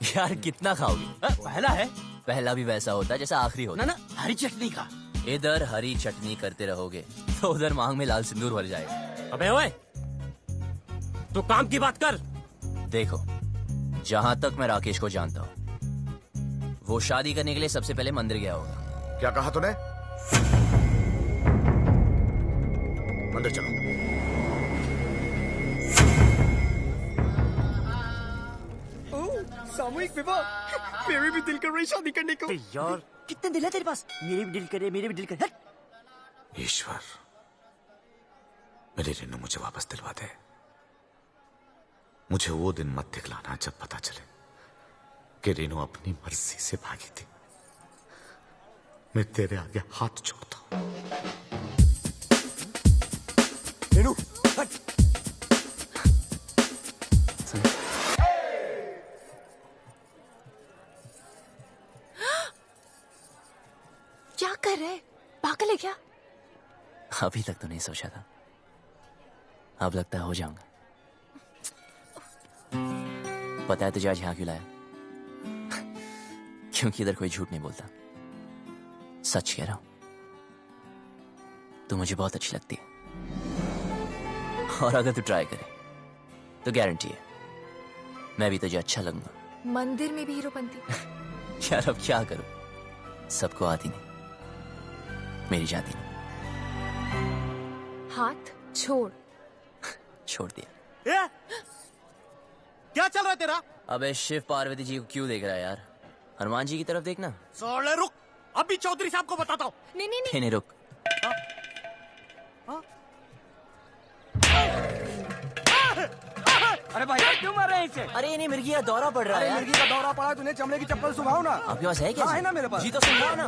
यार कितना खाओगी? पहला है। पहला भी वैसा होता है जैसा आखिरी होता है। ना हरी चटनी का। इधर हरी चटनी करते रहोगे तो उधर मांग में लाल सिंदूर भर जाएगा। अबे ओए, तू काम की बात कर। देखो, जहां तक मैं राकेश को जानता हूँ, वो शादी करने के लिए सबसे पहले मंदिर गया होगा। क्या कहा तूने? मंदिर चलो। सामूहिक विवाह, मेरे भी दिल कर रही शादी करने को। यार कितने दिल है तेरे पास? मेरे भी दिल करे, मेरे भी दिल करे। ईश्वर, मेरी रेनू मुझे वापस दिलवा दे। मुझे वो दिन मत दिखलाना जब पता चले कि रेनू अपनी मर्जी से भागी थी। मैं तेरे आगे हाथ जोड़ता हूं। रेनू, हट। क्या कर रहे? पागल है क्या? अभी तक तो नहीं सोचा था, अब लगता है हो जाऊंगा। पता है तुझे आज यहाँ क्यों लाया? क्योंकि इधर कोई झूठ नहीं बोलता, सच कह रहा हूं। तू मुझे बहुत अच्छी लगती है, और अगर तू ट्राई करे तो गारंटी है मैं भी तुझे अच्छा लगूंगा। मंदिर में भी हीरोपंती। यार अब क्या करूं, सबको आती नहीं, मेरी जाती नहीं। हाथ छोड़। छोड़ दिया। क्या चल रहा है तेरा? अबे शिव पार्वती जी को क्यों देख रहा है यार? हनुमान जी की तरफ देखना। साले रुक, अभी चौधरी साहब को बताता हूँ। नहीं नहीं नहीं रुक। अरे भाई क्यों मार रहे हैं इसे? अरे नहीं, मिर्गी का दौरा पड़ रहा है यार। मिर्गी का दौरा पड़ा, तूने चमड़े की चप्पल सुभाओ ना। आपके पास है क्या? है ना मेरे पास। जी तो सुन रहा है ना।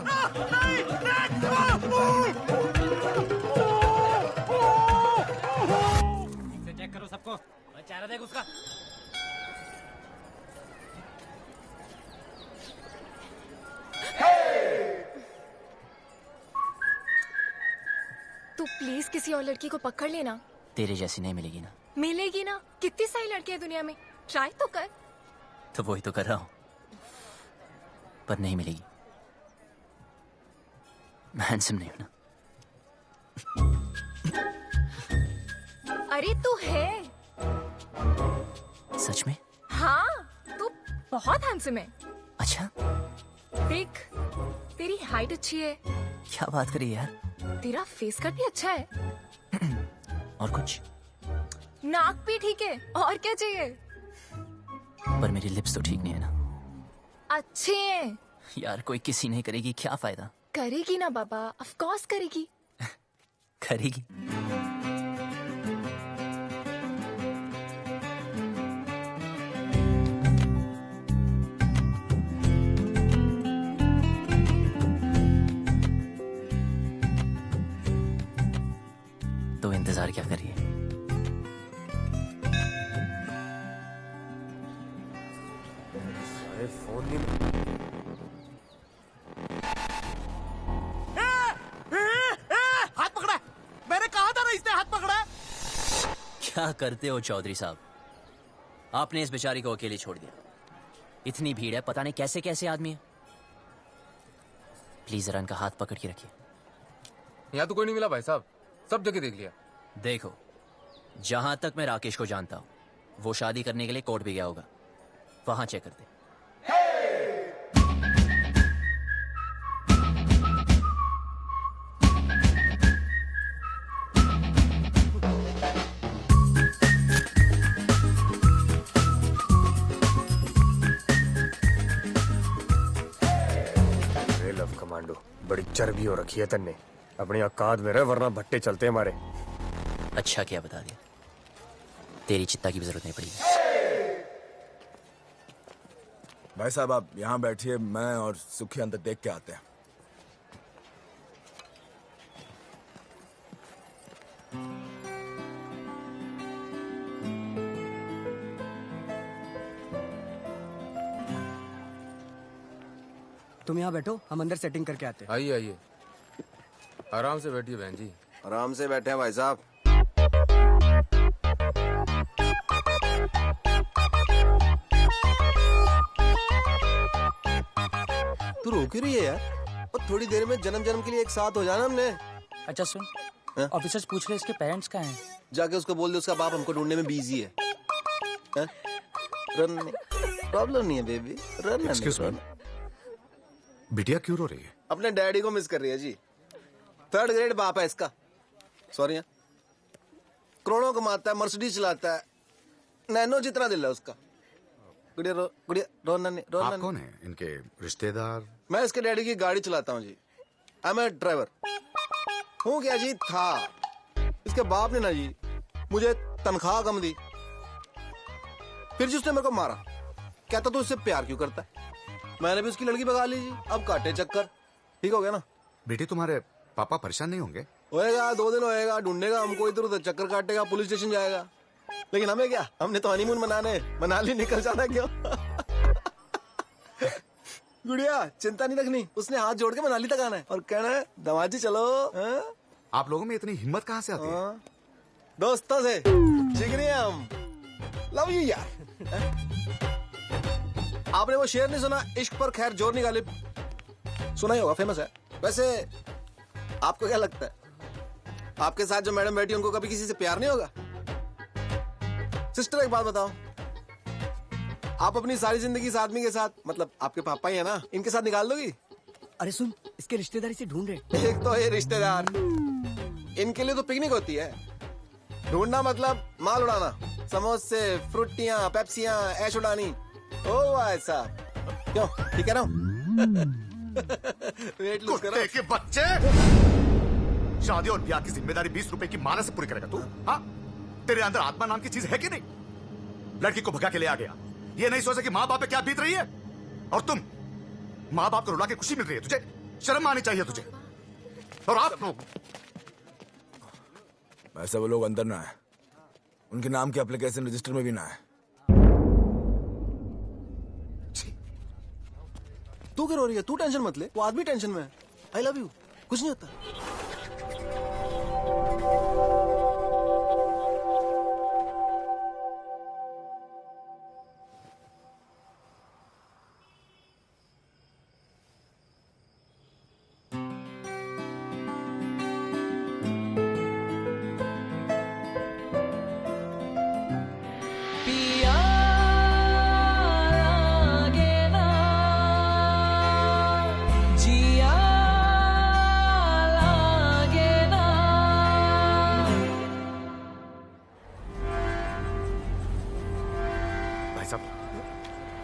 चेक करो सबको, चेहरा देख उसका। तू प्लीज किसी और लड़की को पकड़ लेना। तेरे जैसी नहीं मिलेगी ना। मिलेगी ना, कितनी सारी लड़कियां दुनिया में, ट्राई तो कर। तो वही तो कर रहा हूं, पर नहीं मिलेगी। मैं हैंडसम नहीं हूं ना। अरे तू है। सच में? हाँ, तू बहुत हैंडसम है। अच्छा? देख, तेरी हाइट अच्छी है। क्या बात करी यार? तेरा फेस कट भी अच्छा है। और कुछ? नाक भी ठीक है, और क्या चाहिए? पर मेरी लिप्स तो ठीक नहीं है ना। अच्छे हैं। यार कोई किसी नहीं करेगी, क्या फायदा? करेगी ना बाबा, ऑफ कोर्स करेगी। करेगी। तो इंतजार क्या करिए? अरे फोन नहीं। हाथ पकड़ा है। मैंने कहा था ना इसने हाथ पकड़ा है। क्या करते हो चौधरी साहब? आपने इस बेचारी को अकेले छोड़ दिया। इतनी भीड़ है, पता नहीं कैसे कैसे आदमी है। प्लीज जरा इनका हाथ पकड़ के रखिए। यहाँ तो कोई नहीं मिला भाई साहब, सब जगह देख लिया। देखो, जहां तक मैं राकेश को जानता हूं, वो शादी करने के लिए कोर्ट भी गया होगा, वहां चेक करते। चर्बी हो रखी है तन्ने। अपनी औकात में रहे वरना भट्टे चलते हमारे। अच्छा क्या बता दिया, तेरी चित्ता की भी जरूरत नहीं पड़ी। भाई साहब आप यहाँ बैठिए, मैं और सुखी अंदर देख के आते हैं। तुम यहाँ बैठो, हम अंदर सेटिंग करके आते हैं। आइए आइए, आराम से बैठिए बहन जी। आराम से बैठे हैं भाई साहब। तू रो क्यों रही है यार? और थोड़ी देर में जन्म जन्म के लिए एक साथ हो जाना हमने। अच्छा सुन, ऑफिसर्स पूछ रहे इसके पेरेंट्स कहाँ हैं? जाके उसको बोल दे उसका बाप हमको ढूंढने में बिजी है। रन प्रॉब्लम नहीं है बेबी, रन। एक्सक्यूज मी, बिटिया क्यों रो रही है? अपने डैडी को मिस कर रही है जी। 3rd ग्रेड बाप है इसका। सॉरी, करोड़ों कमाता है, मर्सिडीज चलाता है, नैनो जितना दिल है उसका। गुड़िया रो नन्नी। आप कौन है? इनके रिश्तेदार? मैं इसके डैडी की गाड़ी चलाता हूँ जी। I M A driver. हूँ क्या जी? था। इसके बाप ने ना जी मुझे तनख्वाह कम दी, फिर जी उसने मेरे को मारा। कहता तू इससे प्यार क्यों करता है? मैंने भी उसकी लड़की भगा ली जी। अब काटे चक्कर। ठीक हो गया ना? बेटी तुम्हारे पापा परेशान नहीं होंगे? होएगा, 2 दिन होएगा, ढूंढेगा हमको इधर उधर, चक्कर काटेगा, पुलिस स्टेशन जाएगा। लेकिन हमें क्या, हमने तो हनीमून मनाने मनाली निकल जाना। क्यों? गुड़िया चिंता नहीं रखनी, उसने हाथ जोड़ के मनाली तक आना है और कहना है दामाद जी चलो। आप लोगों में इतनी हिम्मत कहाँ से आती है? दोस्तों से जिगरी हैं हम। लव यू यार। आपने वो शेर नहीं सुना, इश्क पर खैर जोर नहीं गालिब? सुना ही होगा, फेमस है। वैसे आपको क्या लगता है, आपके साथ जो मैडम बैठी उनको कभी किसी से प्यार नहीं होगा? सिस्टर एक बात बताओ, आप अपनी सारी जिंदगी इस आदमी के साथ, मतलब आपके पापा ही है ना, इनके साथ निकाल दोगी? अरे सुन, इसके रिश्तेदार इसे ढूंढ रहे। एक तो ये रिश्तेदार, इनके लिए तो पिकनिक होती है। ढूंढना मतलब माल उड़ाना, समोसे, फ्रूटियां, पेप्सियां, ऐश उड़ानी। ओ भाई साहब, क्यों ठीक है ना? वेट लूज करो। कुत्ते के बच्चे, शादी और ब्याह की जिम्मेदारी 20 रुपए की माला से पूरी करेगा तू? हाँ, तेरे अंदर आत्मा नाम की चीज है कि नहीं? लड़की को भगा के ले आ गया, ये नहीं सोचा कि माँ बाप पे क्या बीत रही है? और तुम माँ बाप को रुला के खुशी मिल रही है, तुझे शर्म आनी चाहिए तुझे। और आप लोग ऐसा, वो लोग अंदर ना है, उनके नाम के एप्लीकेशन रजिस्टर में भी ना है। तू क्यों रो रही है? तू टेंशन मत ले, वो आदमी टेंशन में है। आई लव यू, कुछ नहीं होता।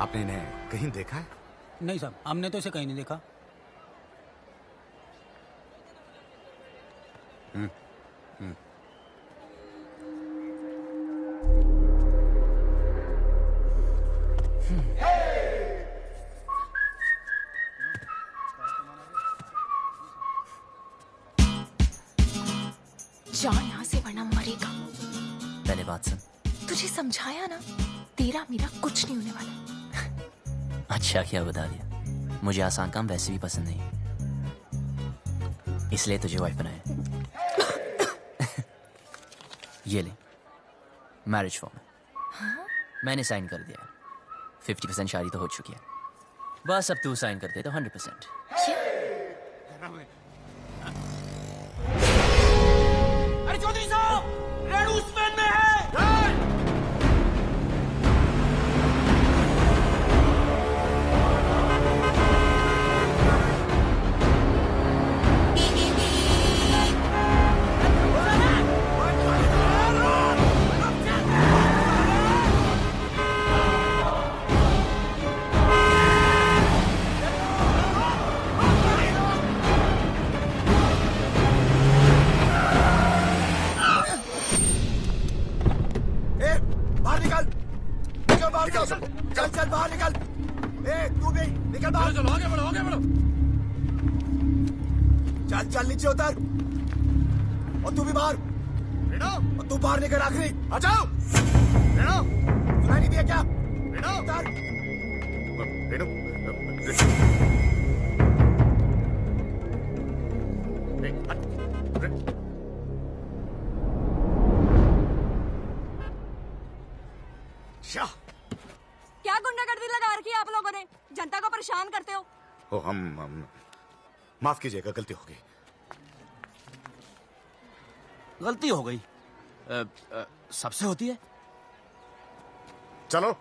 आपने इन्हें कहीं देखा है? नहीं साहब, हमने तो इसे कहीं नहीं देखा। जा यहाँ से वरना मरेगा। पहले बात सुन। तुझे समझाया ना, तेरा मेरा कुछ नहीं होने वाला। अच्छा क्या बता दिया, मुझे आसान काम वैसे भी पसंद नहीं, इसलिए तुझे वाइफ बनाया। ये ले मैरिज फॉर्म है। हाँ? मैंने साइन कर दिया। 50% शादी तो हो चुकी है, बस अब तू साइन कर दे तो 100%। अरे चौधरी साहब, रेड उस्मान में है। निकल निकल बाहर निकल चल चल बाहर निकल ए तू भी निकल बाहर चलो आगे बढ़ो आगे बढ़ो चल चल नीचे उतर और तू भी बाहर और तू बाहर निकल आखिरी आ जाओ सुनाई नहीं दिया क्या उतर क्या गुंडागर्दी लगा रखी है आप लोगों ने? जनता को परेशान करते हो। ओ हम माफ कीजिएगा, गलती हो गई। गलती हो गई सबसे होती है। चलो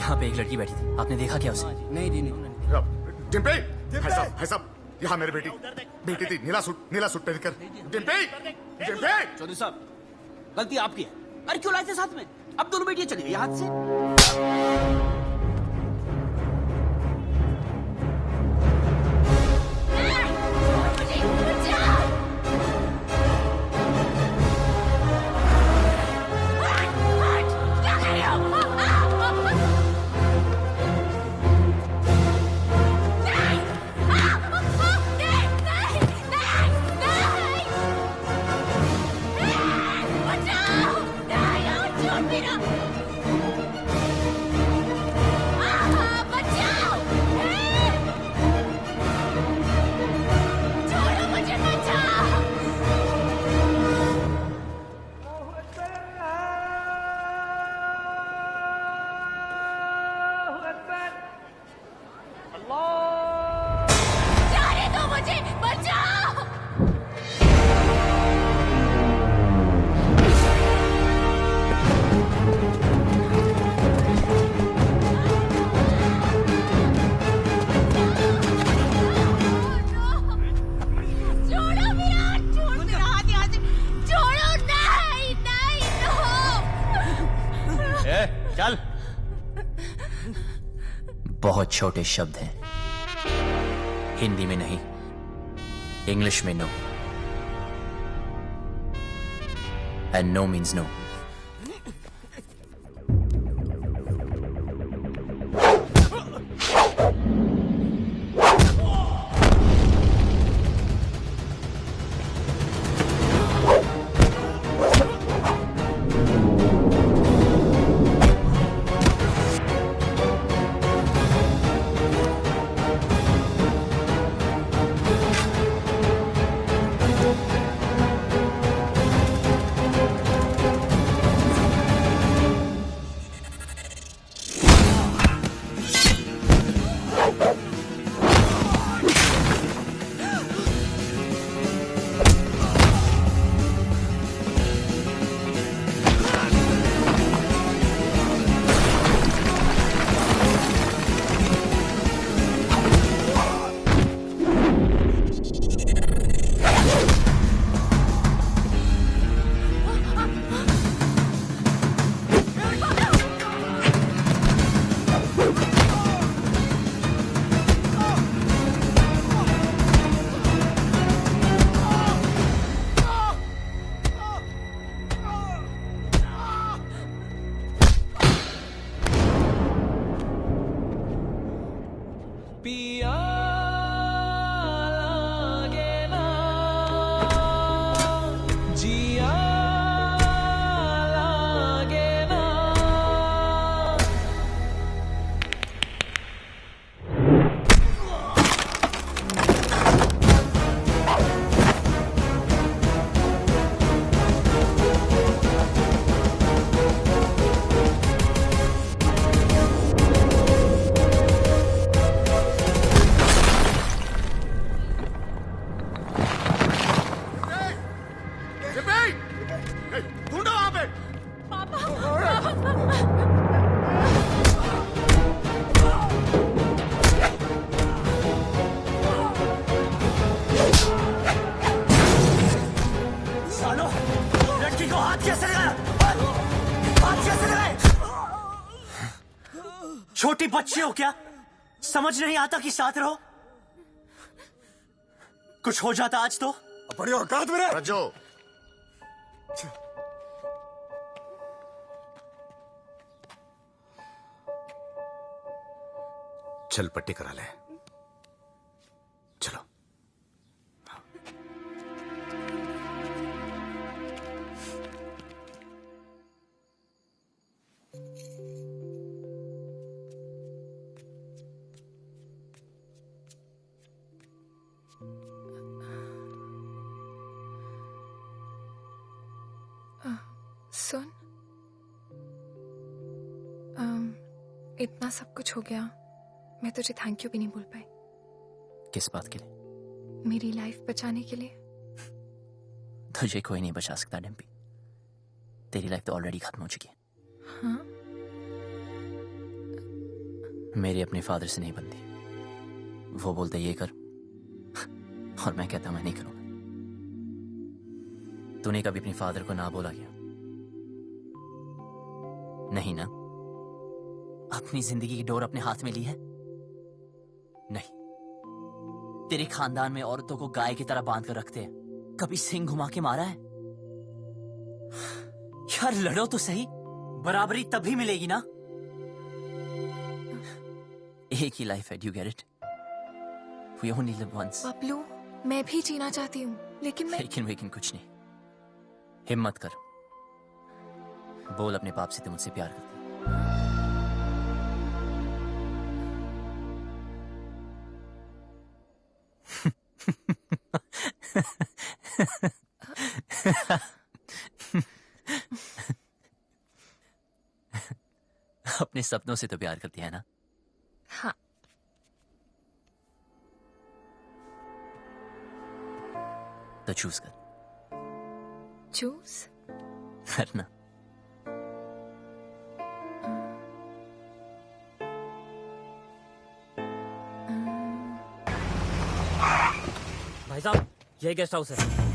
यहाँ पे एक लड़की बैठी थी, आपने देखा क्या उसे? नहीं डिम्पी, भाई साहब यहाँ मेरी बेटी थी, नीला सूट पहनकर। डिम्पी चौधरी साहब गलती आपकी है। अरे क्यों लाए थे साथ में? अब दोनों बेटियां चली गई हाथ से। चल। बहुत छोटे शब्द हैं, हिंदी में नहीं, इंग्लिश में no, and no means no. बच्चे हो क्या? समझ नहीं आता कि साथ रहो? कुछ हो जाता आज तो? बड़ी औकात में रह। रजो, चल पट्टी करा ले। चलो। सुन, इतना सब कुछ हो गया, मैं तुझे थैंक यू भी नहीं बोल पाई। किस बात के लिए? मेरी लाइफ बचाने के लिए। तुझे कोई नहीं बचा सकता डिम्पी। तेरी लाइफ तो ऑलरेडी खत्म हो चुकी है। हाँ? मेरी अपने फादर से नहीं बनती। वो बोलते ये कर और मैं कहता मैं नहीं करूंगा। तूने कभी अपने फादर को ना बोला क्या? नहीं ना? अपनी जिंदगी की डोर अपने हाथ में ली है? नहीं। तेरे खानदान में औरतों को गाय की तरह बांध कर रखते हैं। कभी सिंह घुमा के मारा है? यार लड़ो तो सही, बराबरी तभी मिलेगी ना। एक ही लाइफ है, do you get it? We only live once. Bablu, मैं भी जीना चाहती हूँ, लेकिन लेकिन कुछ नहीं। हिम्मत कर, बोल अपने बाप से तुम मुझसे प्यार करती। अपने सपनों से तो प्यार करती है ना? हाँ। तो चूज कर। चूज करना। भाई साहब, यही गेस्ट हाउस है।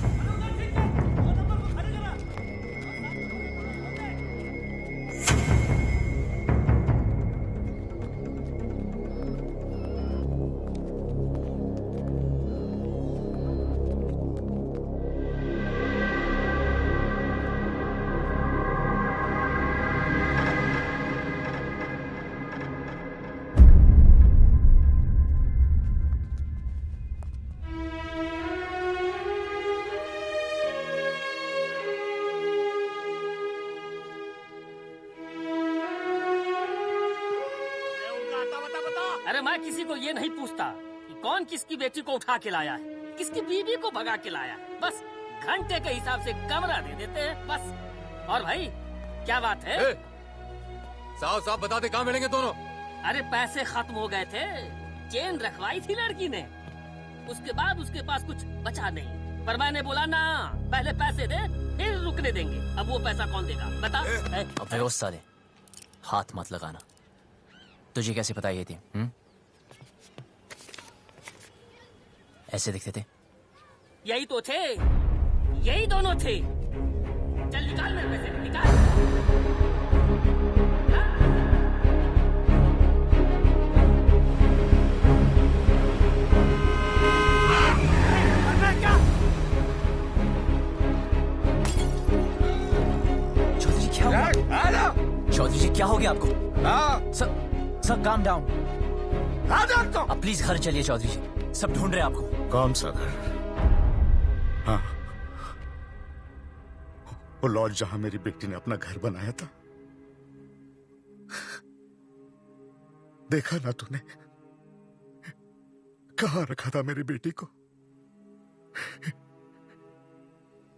अरे मैं किसी को ये नहीं पूछता कि कौन किसकी बेटी को उठा के लाया है, किसकी बीवी को भगा के लाया है। बस घंटे के हिसाब से कमरा दे देते हैं बस। और भाई क्या बात है? साफ साफ बता दे, कहाँ मिलेंगे दोनों? अरे पैसे खत्म हो गए थे, चेन रखवाई थी लड़की ने, उसके बाद उसके पास कुछ बचा नहीं। पर मैंने बोला ना, पहले पैसे दे फिर रुकने देंगे। अब वो पैसा कौन देगा बता? अबे ओ साले, हाथ मत लगाना। तुझे कैसे पता ये थी? ऐसे दिखते थे? यही तो थे, यही दोनों थे। चल निकाल मेरे पैसे, निकाल। चौधरी जी क्या हुआ? चौधरी जी क्या हो गया आपको? Sir calm down. अब प्लीज घर चलिए चौधरी जी, सब ढूंढ रहे हैं आपको। कौन सा घर? हाँ, वो लॉज जहां मेरी बेटी ने अपना घर बनाया था। देखा ना तूने कहां रखा था मेरी बेटी को?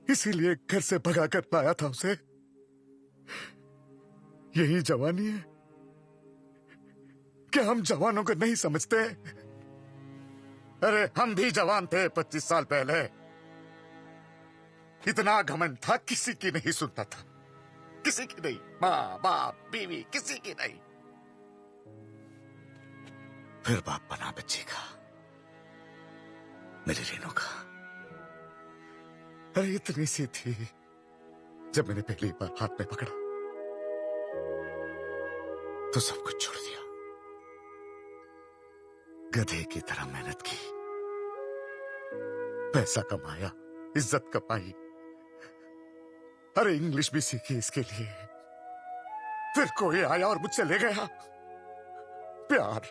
इसीलिए घर से भगा कर लाया था उसे। यही जवानी है क्या? हम जवानों को नहीं समझते? अरे हम भी जवान थे 25 साल पहले। इतना घमंड था, किसी की नहीं सुनता था, किसी की नहीं। माँ बाप बीवी किसी की नहीं। फिर बाप बना बच्ची का, मेरी रीनू का। अरे इतनी सी थी जब मैंने पहली बार हाथ में पकड़ा तो सब कुछ छोड़ दिया। गधे की तरह मेहनत की, पैसा कमाया, इज्जत कमाई, अरे इंग्लिश भी सीखी इसके लिए। फिर कोई आया और मुझसे ले गया। प्यार,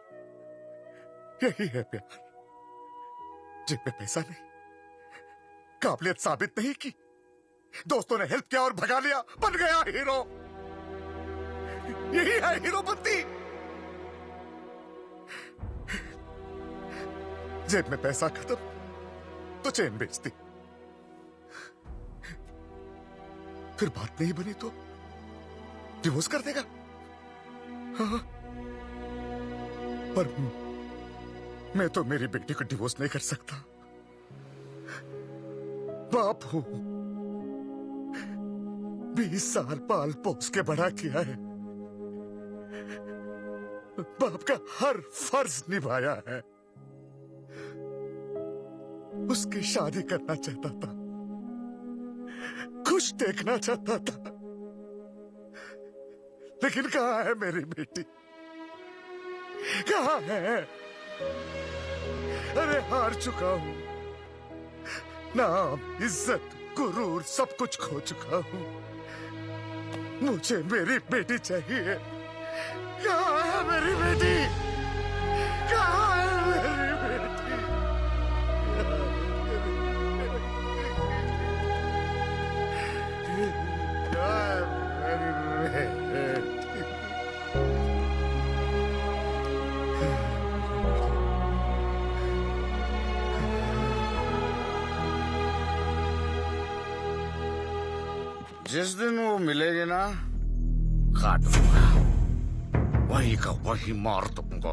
यही है प्यार। जेब में पैसा नहीं, काबिलियत साबित नहीं की, दोस्तों ने हेल्प किया और भगा लिया, बन गया हीरो। यही है हीरोपंती। जेब में पैसा खत्म तो चेन बेचती, फिर बात नहीं बनी तो डिवोर्स कर देगा। हाँ, पर मैं तो मेरी बेटी को डिवोर्स नहीं कर सकता। बाप हूं, 20 साल पाल पोस के बड़ा किया है, बाप का हर फर्ज निभाया है। उसकी शादी करना चाहता था, खुश देखना चाहता था, लेकिन कहां है मेरी बेटी, कहां है? अरे हार चुका हूं, नाम, इज्जत, गुरूर सब कुछ खो चुका हूं। मुझे मेरी बेटी चाहिए। कहां है मेरी बेटी? कहां है मेरी बेटी? जिस दिन वो मिलेगी ना, काट दूंगा, वही का वही मार दूंगा।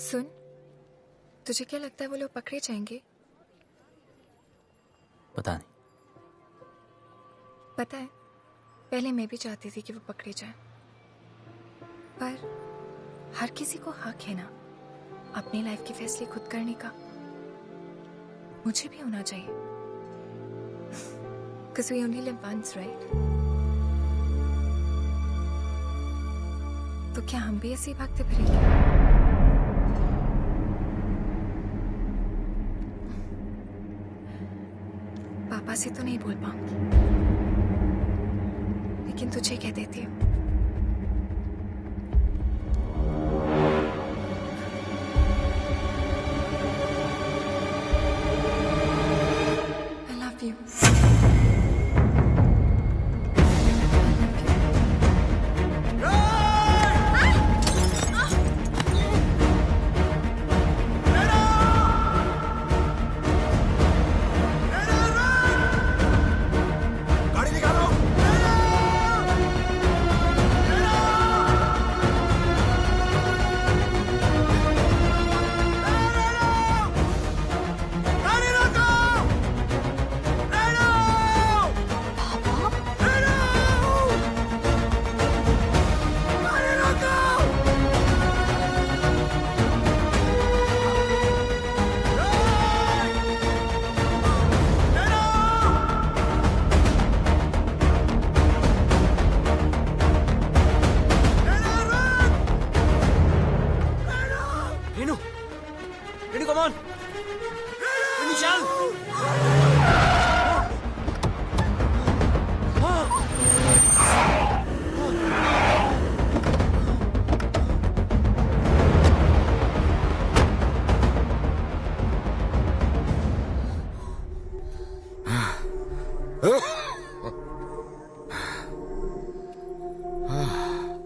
सुन, तुझे क्या लगता है वो लोग पकड़े जाएंगे? पता नहीं। पता है, पहले मैं भी चाहती थी कि वो पकड़े जाएं, पर हर किसी को हक है ना अपनी लाइफ के फैसले खुद करने का। मुझे भी होना चाहिए, 'cause we only live once, right? तो क्या हम भी ऐसे ही भागते फिरेंगे? पापा से तो नहीं बोल पाऊंगी, लेकिन तुझे कह देती हूँ। I love you.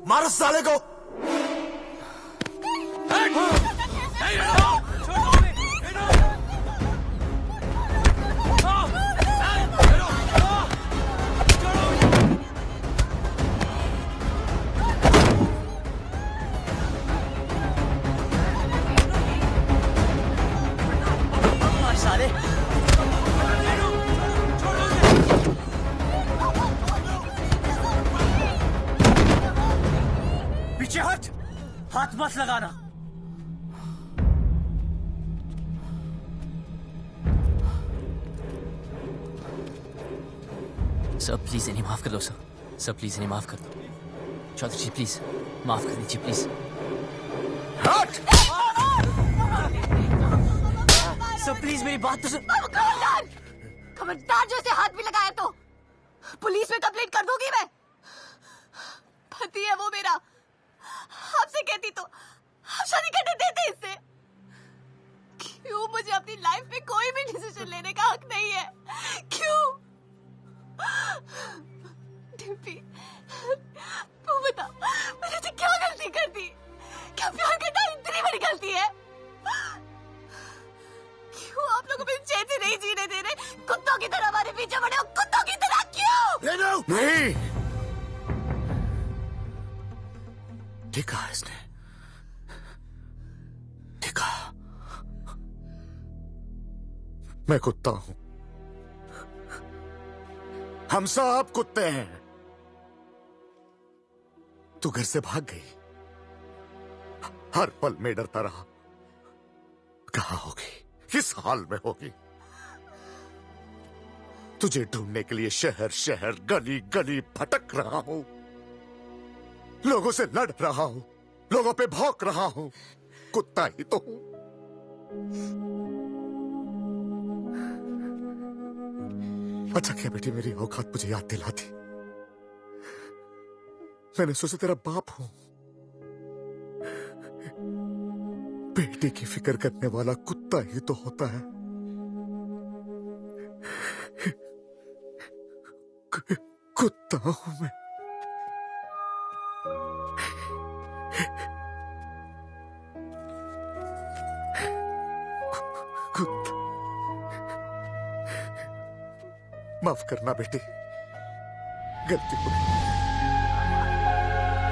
मारो साले को। हाथ मत लगाना। सर प्लीज इन्हें माफ कर दो सर। सर प्लीज इन्हें माफ कर दो। चौधरी जी प्लीज माफ कर दीजिए प्लीज। सर प्लीज मेरी बात तो सुन। खबरदार जो इसे हाथ भी लगाया तो पुलिस में कंप्लेंट कर दूंगी मैं। पति है वो मेरा, आपसे कहती तो आप शादी करने देते इससे। क्यों मुझे अपनी लाइफ में कोई भी डिसीजन लेने का हक नहीं है? क्यों? डिम्पी तू बता, मैंने तो क्या गलती कर दी? क्या प्यार करना इतनी बड़ी गलती है? क्यों आप लोग अपनी चैन से नहीं जीने दे रहे? कुत्तों की तरह हमारे पीछे पड़े हो, कुत्तों की तरह। क्यों? नहीं, देखा इसने, देखा मैं कुत्ता हूं। हम सब कुत्ते हैं। तू घर से भाग गई, हर पल में डरता रहा। कहां होगी, किस हाल में होगी? तुझे ढूंढने के लिए शहर शहर गली गली भटक रहा हूं, लोगों से लड़ रहा हूं, लोगों पे भौंक रहा हूं। कुत्ता ही तो हूं। अच्छा क्या बेटी मेरी औकात मुझे याद दिलाती। मैंने सोचा तेरा बाप हूं। बेटी की फिक्र करने वाला कुत्ता ही तो होता है। कुत्ता हूं मैं। कुत्ता। माफ करना बेटी, गलती हो गई।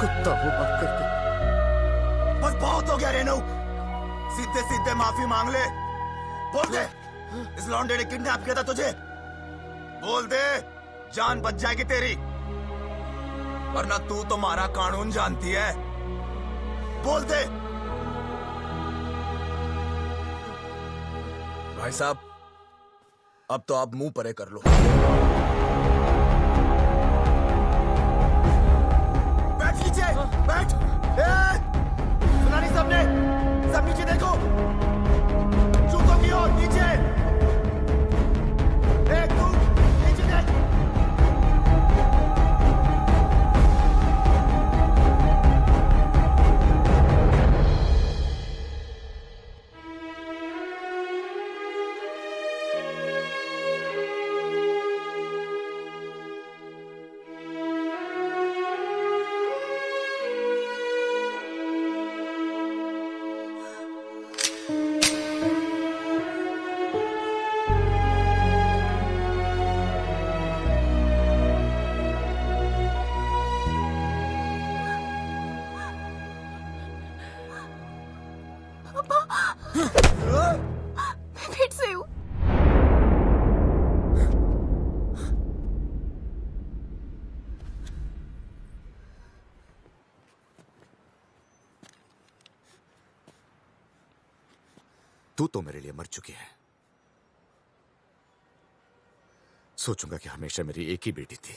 कुत्ता हूं, माफ कर दे। बस बहुत हो गया रेनू, सीधे सीधे माफी मांग ले। बोल दे इस लौंडे ने किडनैप किया था तुझे। बोल दे, जान बच जाएगी तेरी। वरना तू तो हमारा कानून जानती है। बोल दे। भाई साहब, अब तो आप मुंह परे कर लो। बैठ नीचे, बैठ। सुना नहीं सबने? सब नीचे देखो, जूतों की ओर नीचे। तू नीचे देख। तू तो मेरे लिए मर चुकी है। सोचूंगा कि हमेशा मेरी एक ही बेटी थी।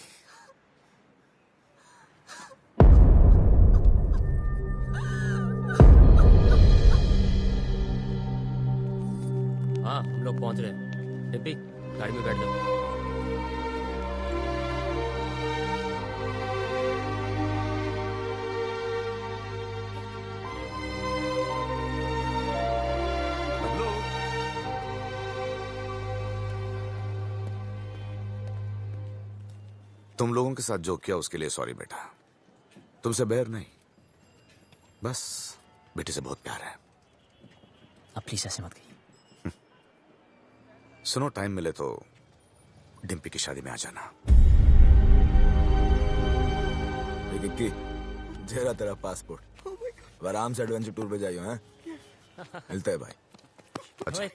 हाँ, हम लोग पहुंच रहे हैं। डिम्पी, गाड़ी में बैठ जाओ। तुम लोगों के साथ जो किया उसके लिए सॉरी बेटा। तुमसे बैर नहीं, बस बेटी से बहुत प्यार है। अब प्लीज ऐसे मत कहिए। सुनो, टाइम मिले तो डिम्पी की शादी में आ जाना। विक्की, जेरा तेरा पासपोर्ट। अब आराम से एडवेंचर टूर पे जाइयो। हैं, मिलते हैं भाई। अच्छा,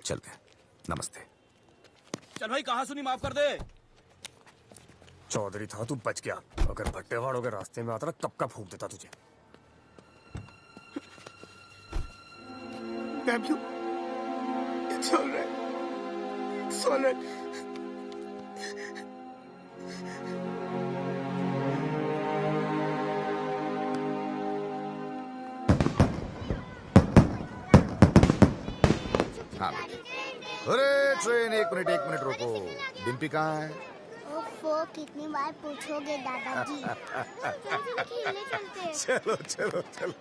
चलते हैं। नमस्ते। चल भाई, कहा सुनी, माफ कर दे। चौधरी था, तू बच गया। अगर भट्टेवाड़ों के रास्ते में आता ना, कब का फूंक देता तुझे। kidnap you. It's all right. It's all right. हाँ बेटे। अरे ट्रेन एक मिनट रुको। डिम्पी कहाँ है? ओफो, कितनी बार पूछोगे दादाजी? खेलने चलते हैं। चलो चलो चलो।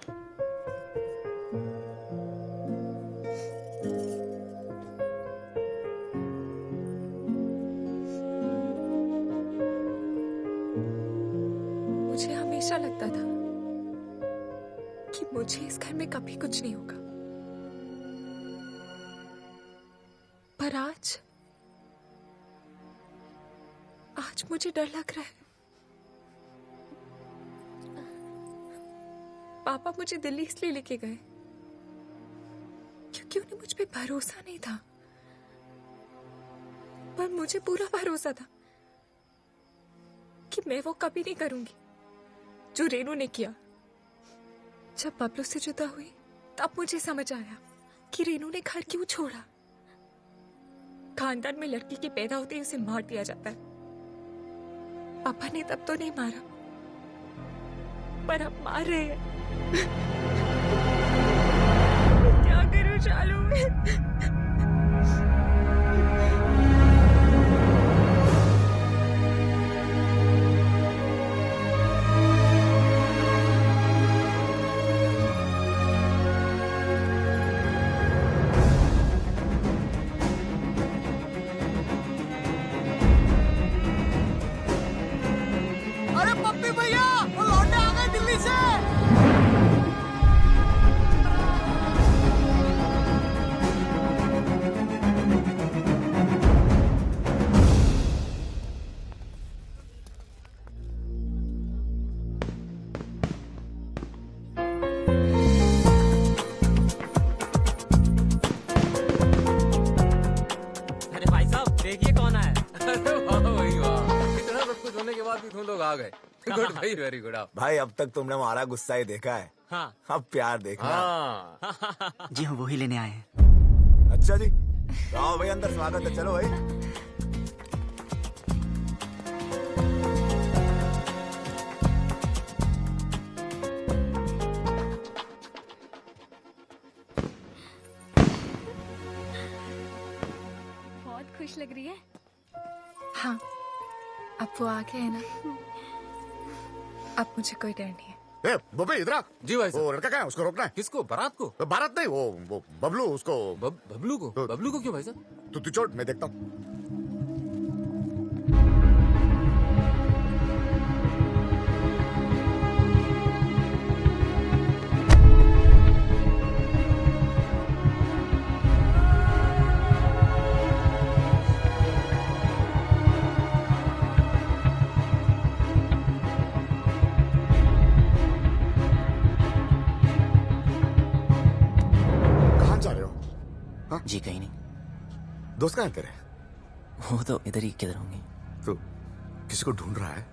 मुझे हमेशा लगता था कि मुझे इस घर में कभी कुछ नहीं होगा, पर आज मुझे डर लग रहा है। पापा मुझे दिल्ली इसलिए लेके गए क्योंकि उन्हें मुझ पे भरोसा नहीं था, पर मुझे पूरा भरोसा था कि मैं वो कभी नहीं करूंगी जो रेनू ने किया। जब बबलू से जुदा हुई तब मुझे समझ आया कि रेनू ने घर क्यों छोड़ा। खानदान में लड़की के पैदा होते ही उसे मार दिया जाता है। पापा ने तब तो नहीं मारा, पर अब मार रहे हैं। क्या करूं चालू में? Very good. भाई अब तक तुमने हमारा गुस्सा ही देखा है। हाँ। अब प्यार देखना। हाँ। जी हम वही लेने आए हैं। अच्छा जी, आओ भाई अंदर, स्वागत है। चलो भाई। बहुत खुश लग रही है। हाँ, अब वो आ गए है ना, अब मुझे कोई डर नहीं है। ए, बबे इधर आ। जी भाई। वो लड़का कहाँ है? उसको रोकना है। किसको? बारात को? बारात नहीं, वो बबलू। उसको बबलू को? बबलू को क्यों भाई साहब? तू चोट, मैं देखता हूँ। जी कहीं नहीं। दोस्त कहाँ है तेरे? वो तो इधर ही किधर होंगे। तो किसी को ढूंढ रहा है?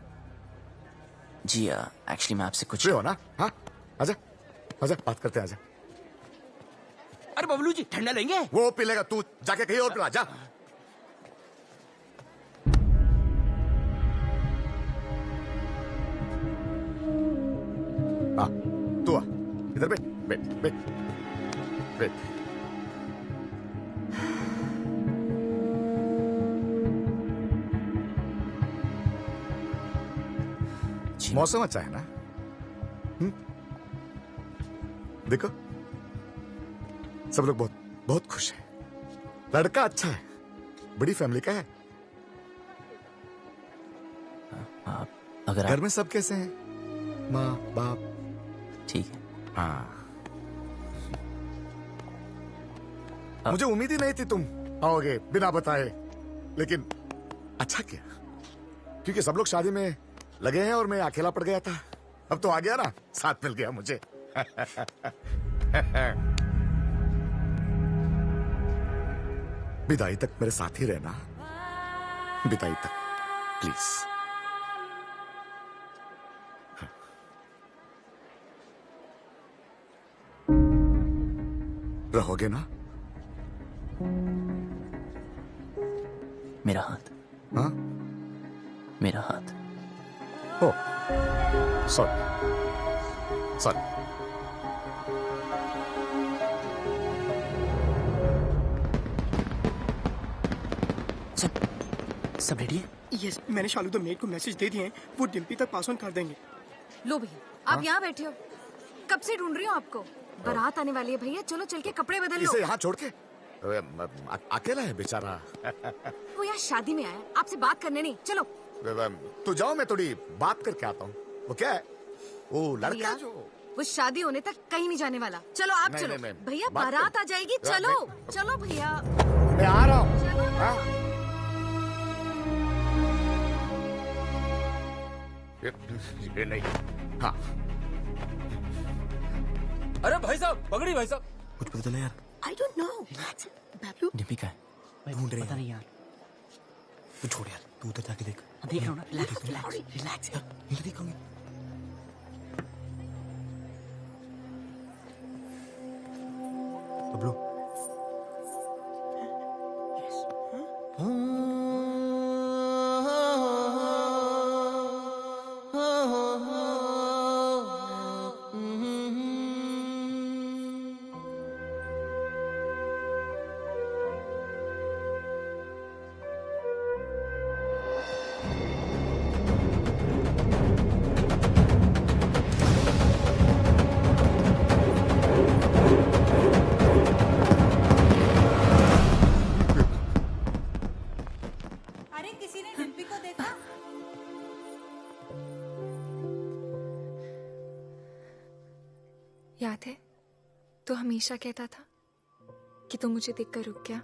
जी एक्चुअली मैं आपसे कुछ हो ना। हाँ आजा आजा, बात करते हैं, आजा। अरे बबलू जी ठंडा लेंगे? वो पी लेगा, तू जाके कहीं और पिला जा। तू आ इधर, बैठ बैठ बैठ बैठ। मौसम अच्छा है ना? देखो सब लोग बहुत बहुत खुश हैं। लड़का अच्छा है, बड़ी फैमिली का है। अगर घर में सब कैसे हैं? माँ बाप? ठीक है। हाँ। मुझे उम्मीद ही नहीं थी तुम आओगे बिना बताए, लेकिन अच्छा किया, क्योंकि सब लोग शादी में लगे हैं और मैं अकेला पड़ गया था। अब तो आ गया ना, साथ मिल गया मुझे। विदाई तक मेरे साथ ही रहना, विदाई तक प्लीज। रहोगे ना? मेरा हाथ। हाँ? मेरा हाथ। ओ, सॉरी सॉरी। सब रेडी है? यस, मैंने शालू द मेड को मैसेज दे दिए हैं, वो डिम्पी तक पास ऑन कर देंगे। लो भैया, आप यहाँ बैठे हो, कब से ढूंढ रही हो आपको। बारात आने वाली है भैया, चलो चल के कपड़े बदल लो। इसे यहाँ छोड़ के अकेला है बेचारा। वो यहाँ शादी में आया, आपसे बात करने नहीं। चलो तू जाओ, मैं थोड़ी बात करके आता हूँ। वो क्या है? वो लड़का जो वो शादी होने तक कहीं नहीं जाने वाला। चलो आप चलो भैया, बारात आ जाएगी। चलो चलो भैया, मैं आ रहा हूँ। ये नहीं। हाँ। अरे भाई साहब, पकड़ी भाई साहब। कुछ पता चला यार? I don't know. Bablu Dimpy का है? ढूंढ रहे पता नहीं यार। तू छोड़ यार, तू उधर जाके देख। देख रहा हूँ ना, रिलैक्स रिलैक्स रिलैक्स। इधर देखोगे। बबलू याद है तो हमेशा कहता था कि तू मुझे देखकर रुक गया।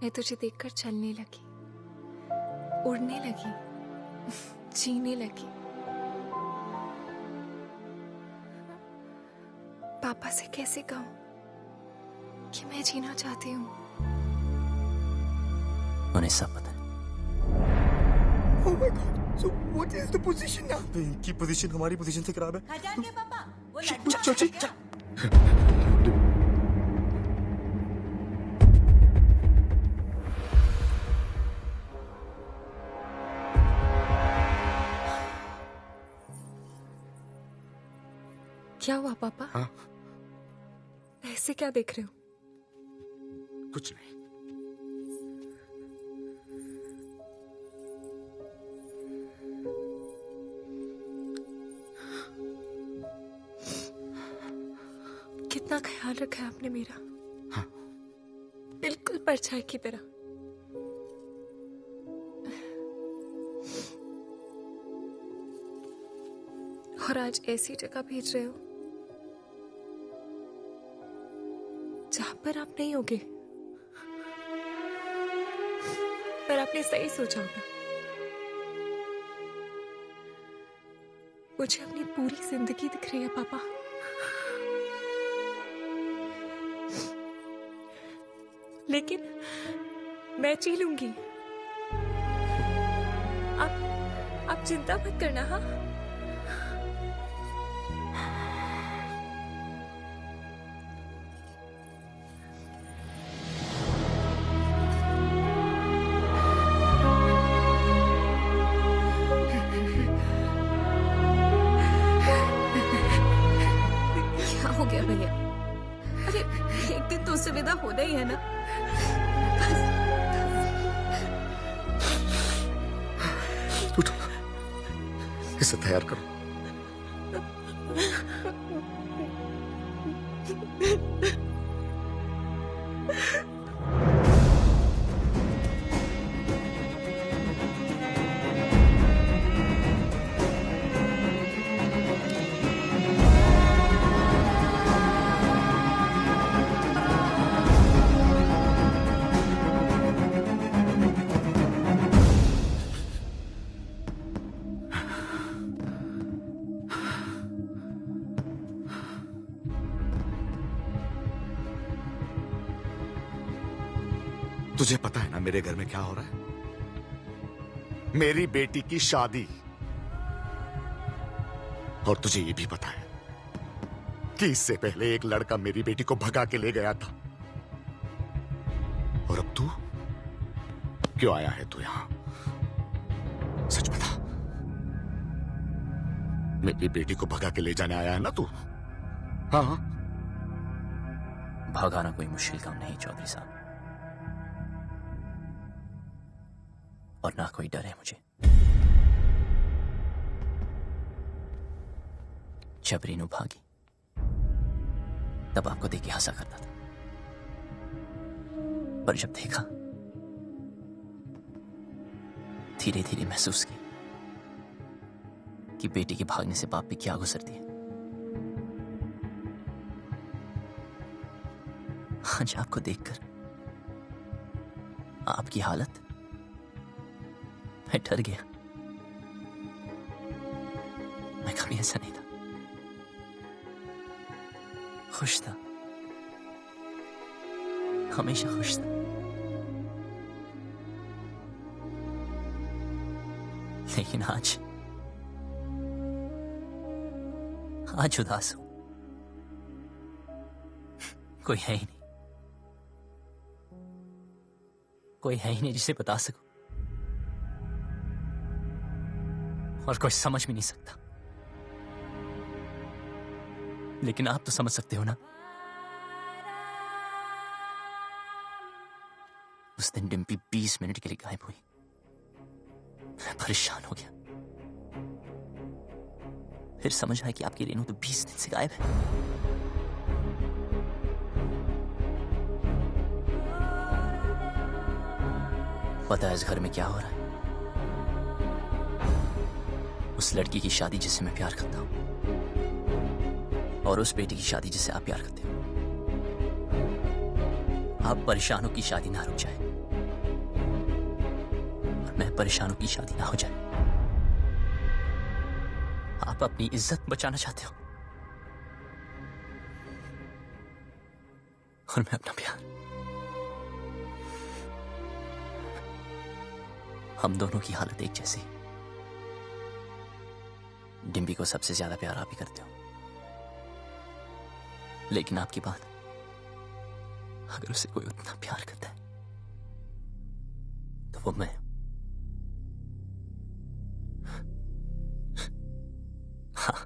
मैं तुझे देखकर चलने लगी, उड़ने लगी, जीने लगी। पापा से कैसे कहूं कि मैं जीना चाहती हूँ। उन्हें सब पता है। Oh my God. So what is the position now? की पोजीशन हमारी पोजीशन से खराब है। खजान के पापा, वो चल। क्या हुआ पापा? हाँ? ऐसे क्या देख रहे हो? कुछ नहीं। कितना ख्याल रखा है आपने मेरा। हाँ। बिल्कुल परछाई की तरह। और आज ऐसी जगह भेज रहे हो जहां पर आप नहीं होगे। पर आपने सही सोचा होगा। मुझे अपनी पूरी जिंदगी दिख रही है पापा। लेकिन मैं जी लूंगी। आप चिंता मत करना। हाँ, क्या हो गया भैया? अरे एक दिन तो उससे विदा होना ही है ना। उठो, इसे तैयार करो। तुझे पता है ना मेरे घर में क्या हो रहा है? मेरी बेटी की शादी। और तुझे ये भी पता है कि इससे पहले एक लड़का मेरी बेटी को भगा के ले गया था। और अब तू क्यों आया है तू यहां? सच बता, मेरी बेटी को भगा के ले जाने आया है ना तू? हाँ, भगाना कोई मुश्किल काम नहीं चौधरी साहब, और ना कोई डर है मुझे। जब रीनू भागी तब आपको देख के हंसा करता था, पर जब देखा धीरे धीरे महसूस की कि बेटी के भागने से बाप पे क्या गुजरती है। आज आपको देखकर आपकी हालत, मैं डर गया। मैं कभी ऐसा नहीं था, खुश था, हमेशा खुश था। लेकिन आज उदास हूं। कोई है ही नहीं, कोई है ही नहीं जिसे बता सकूं, और कोई समझ भी नहीं सकता। लेकिन आप तो समझ सकते हो ना। उस दिन डिम्पी 20 मिनट के लिए गायब हुई। मैं परेशान हो गया। फिर समझ आया कि आपकी रेनू तो 20 दिन से गायब है। पता है इस घर में क्या हो रहा है? उस लड़की की शादी जिससे मैं प्यार करता हूं, और उस बेटी की शादी जिसे आप प्यार करते हो। आप परेशानों की शादी ना रुक जाए, और मैं परेशानों की शादी ना हो जाए। आप अपनी इज्जत बचाना चाहते हो, और मैं अपना प्यार। हम दोनों की हालत एक जैसी। डिम्पी को सबसे ज्यादा प्यार आप ही करते हो, लेकिन आपकी बात, अगर उसे कोई उतना प्यार करता है तो वो मैं। हाँ,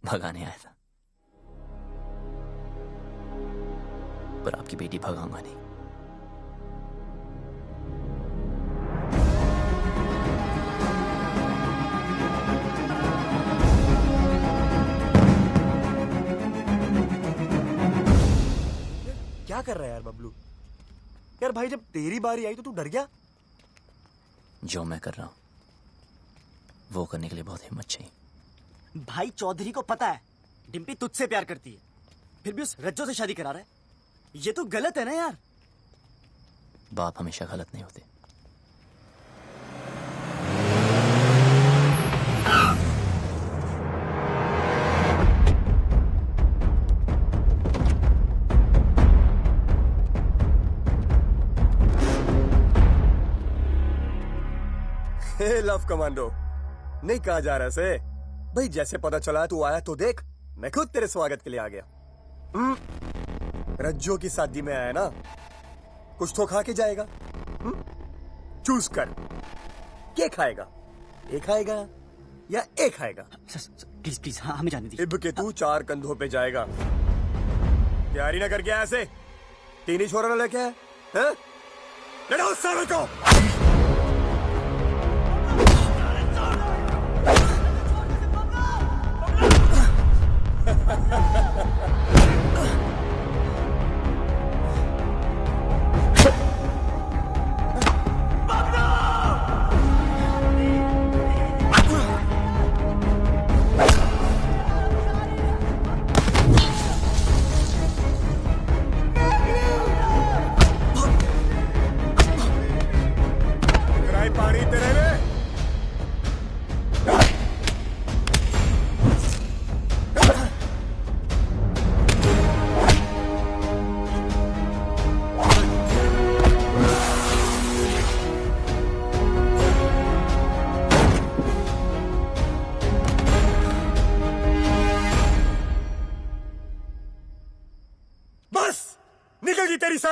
भगाने आया था, पर आपकी बेटी भगाऊंगा नहीं। क्या कर रहा है यार बबलू? यार भाई, जब तेरी बारी आई तो तू डर गया? जो मैं कर रहा हूं वो करने के लिए बहुत हिम्मत चाहिए। भाई, चौधरी को पता है डिम्पी तुझसे प्यार करती है, फिर भी उस रज्जो से शादी करा रहा है। ये तो गलत है ना यार। बाप हमेशा गलत नहीं होते। लव कमांडो नहीं कहा जा रहा से भाई। जैसे पता चला तू आया तो देख, मैं खुद तेरे स्वागत के लिए आ गया। रज्जो की शादी में आया ना, कुछ तो खा के जाएगा। चूज कर, क्या खाएगा? एक खाएगा या एक खाएगा? प्लीज प्लीज, हाँ हमें जाने दीजिए। इब के तू 4 कंधों पे जाएगा। तैयारी ना करके ऐसे 3 ही छोरा लेके आए हैं? लड़ो उस साले को।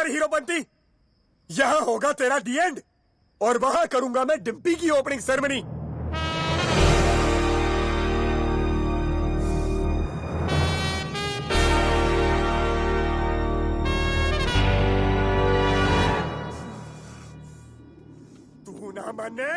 तुम्हारी हीरोपंती। यहां होगा तेरा दी एंड और वहां करूंगा मैं डिम्पी की ओपनिंग सेरेमनी। तू ना माने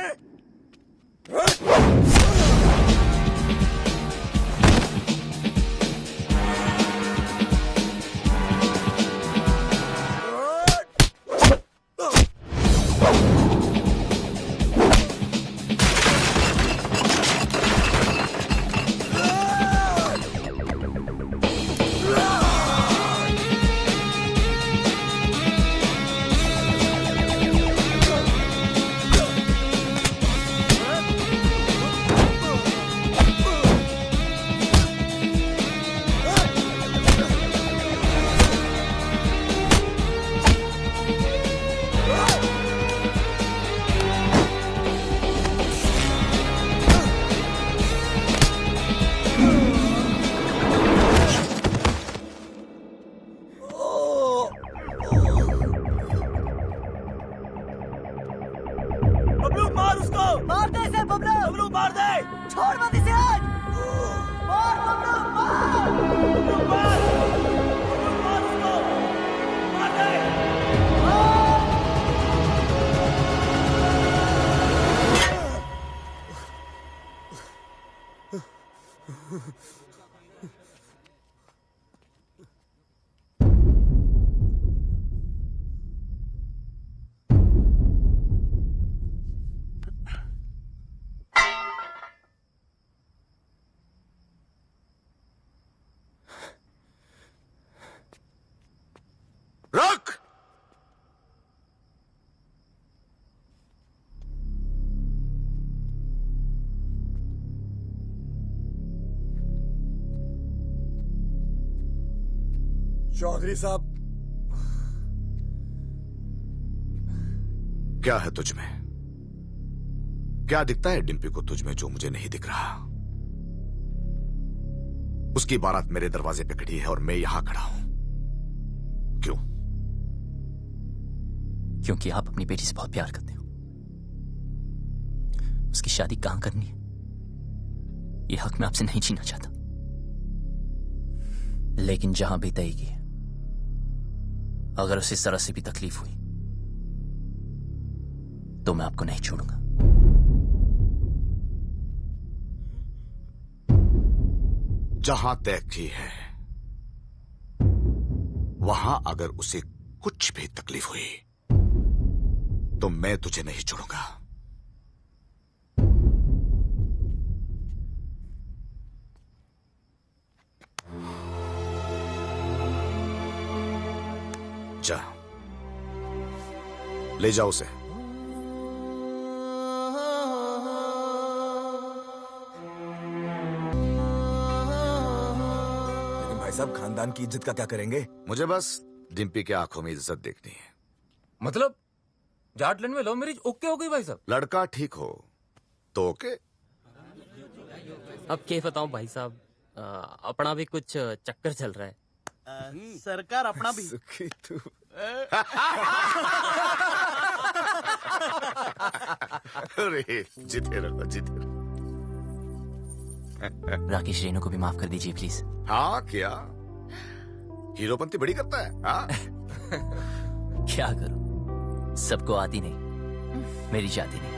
चौधरी साहब, क्या है तुझ में? क्या दिखता है डिम्पी को तुझ में जो मुझे नहीं दिख रहा? उसकी बारात मेरे दरवाजे पे खड़ी है और मैं यहां खड़ा हूं। क्यों? क्योंकि आप अपनी बेटी से बहुत प्यार करते हो। उसकी शादी कहां करनी है ये हक मैं आपसे नहीं छीनना चाहता, लेकिन जहां भी तय की, अगर उसे जरा से भी तकलीफ हुई तो मैं आपको नहीं छोड़ूंगा। जहां तय की है वहां अगर उसे कुछ भी तकलीफ हुई तो मैं तुझे नहीं छोड़ूंगा। जा, ले जाओ उसे। लेकिन भाई साहब, खानदान की इज्जत का क्या करेंगे? मुझे बस डिम्पी की आंखों में इज्जत देखनी है। मतलब जाटलैंड में लव मैरिज ओके हो गई भाई साहब? लड़का ठीक हो तो ओके। अब क्या बताऊं भाई साहब, अपना भी कुछ चक्कर चल रहा है। सरकार अपना भी तू अरे जीते रहो, जीते रहो। राकेश रेनू को भी माफ कर दीजिए प्लीज। हाँ, क्या हीरोपंती बड़ी करता है? हाँ? क्या करूं, सबको आती नहीं, मेरी जाती नहीं।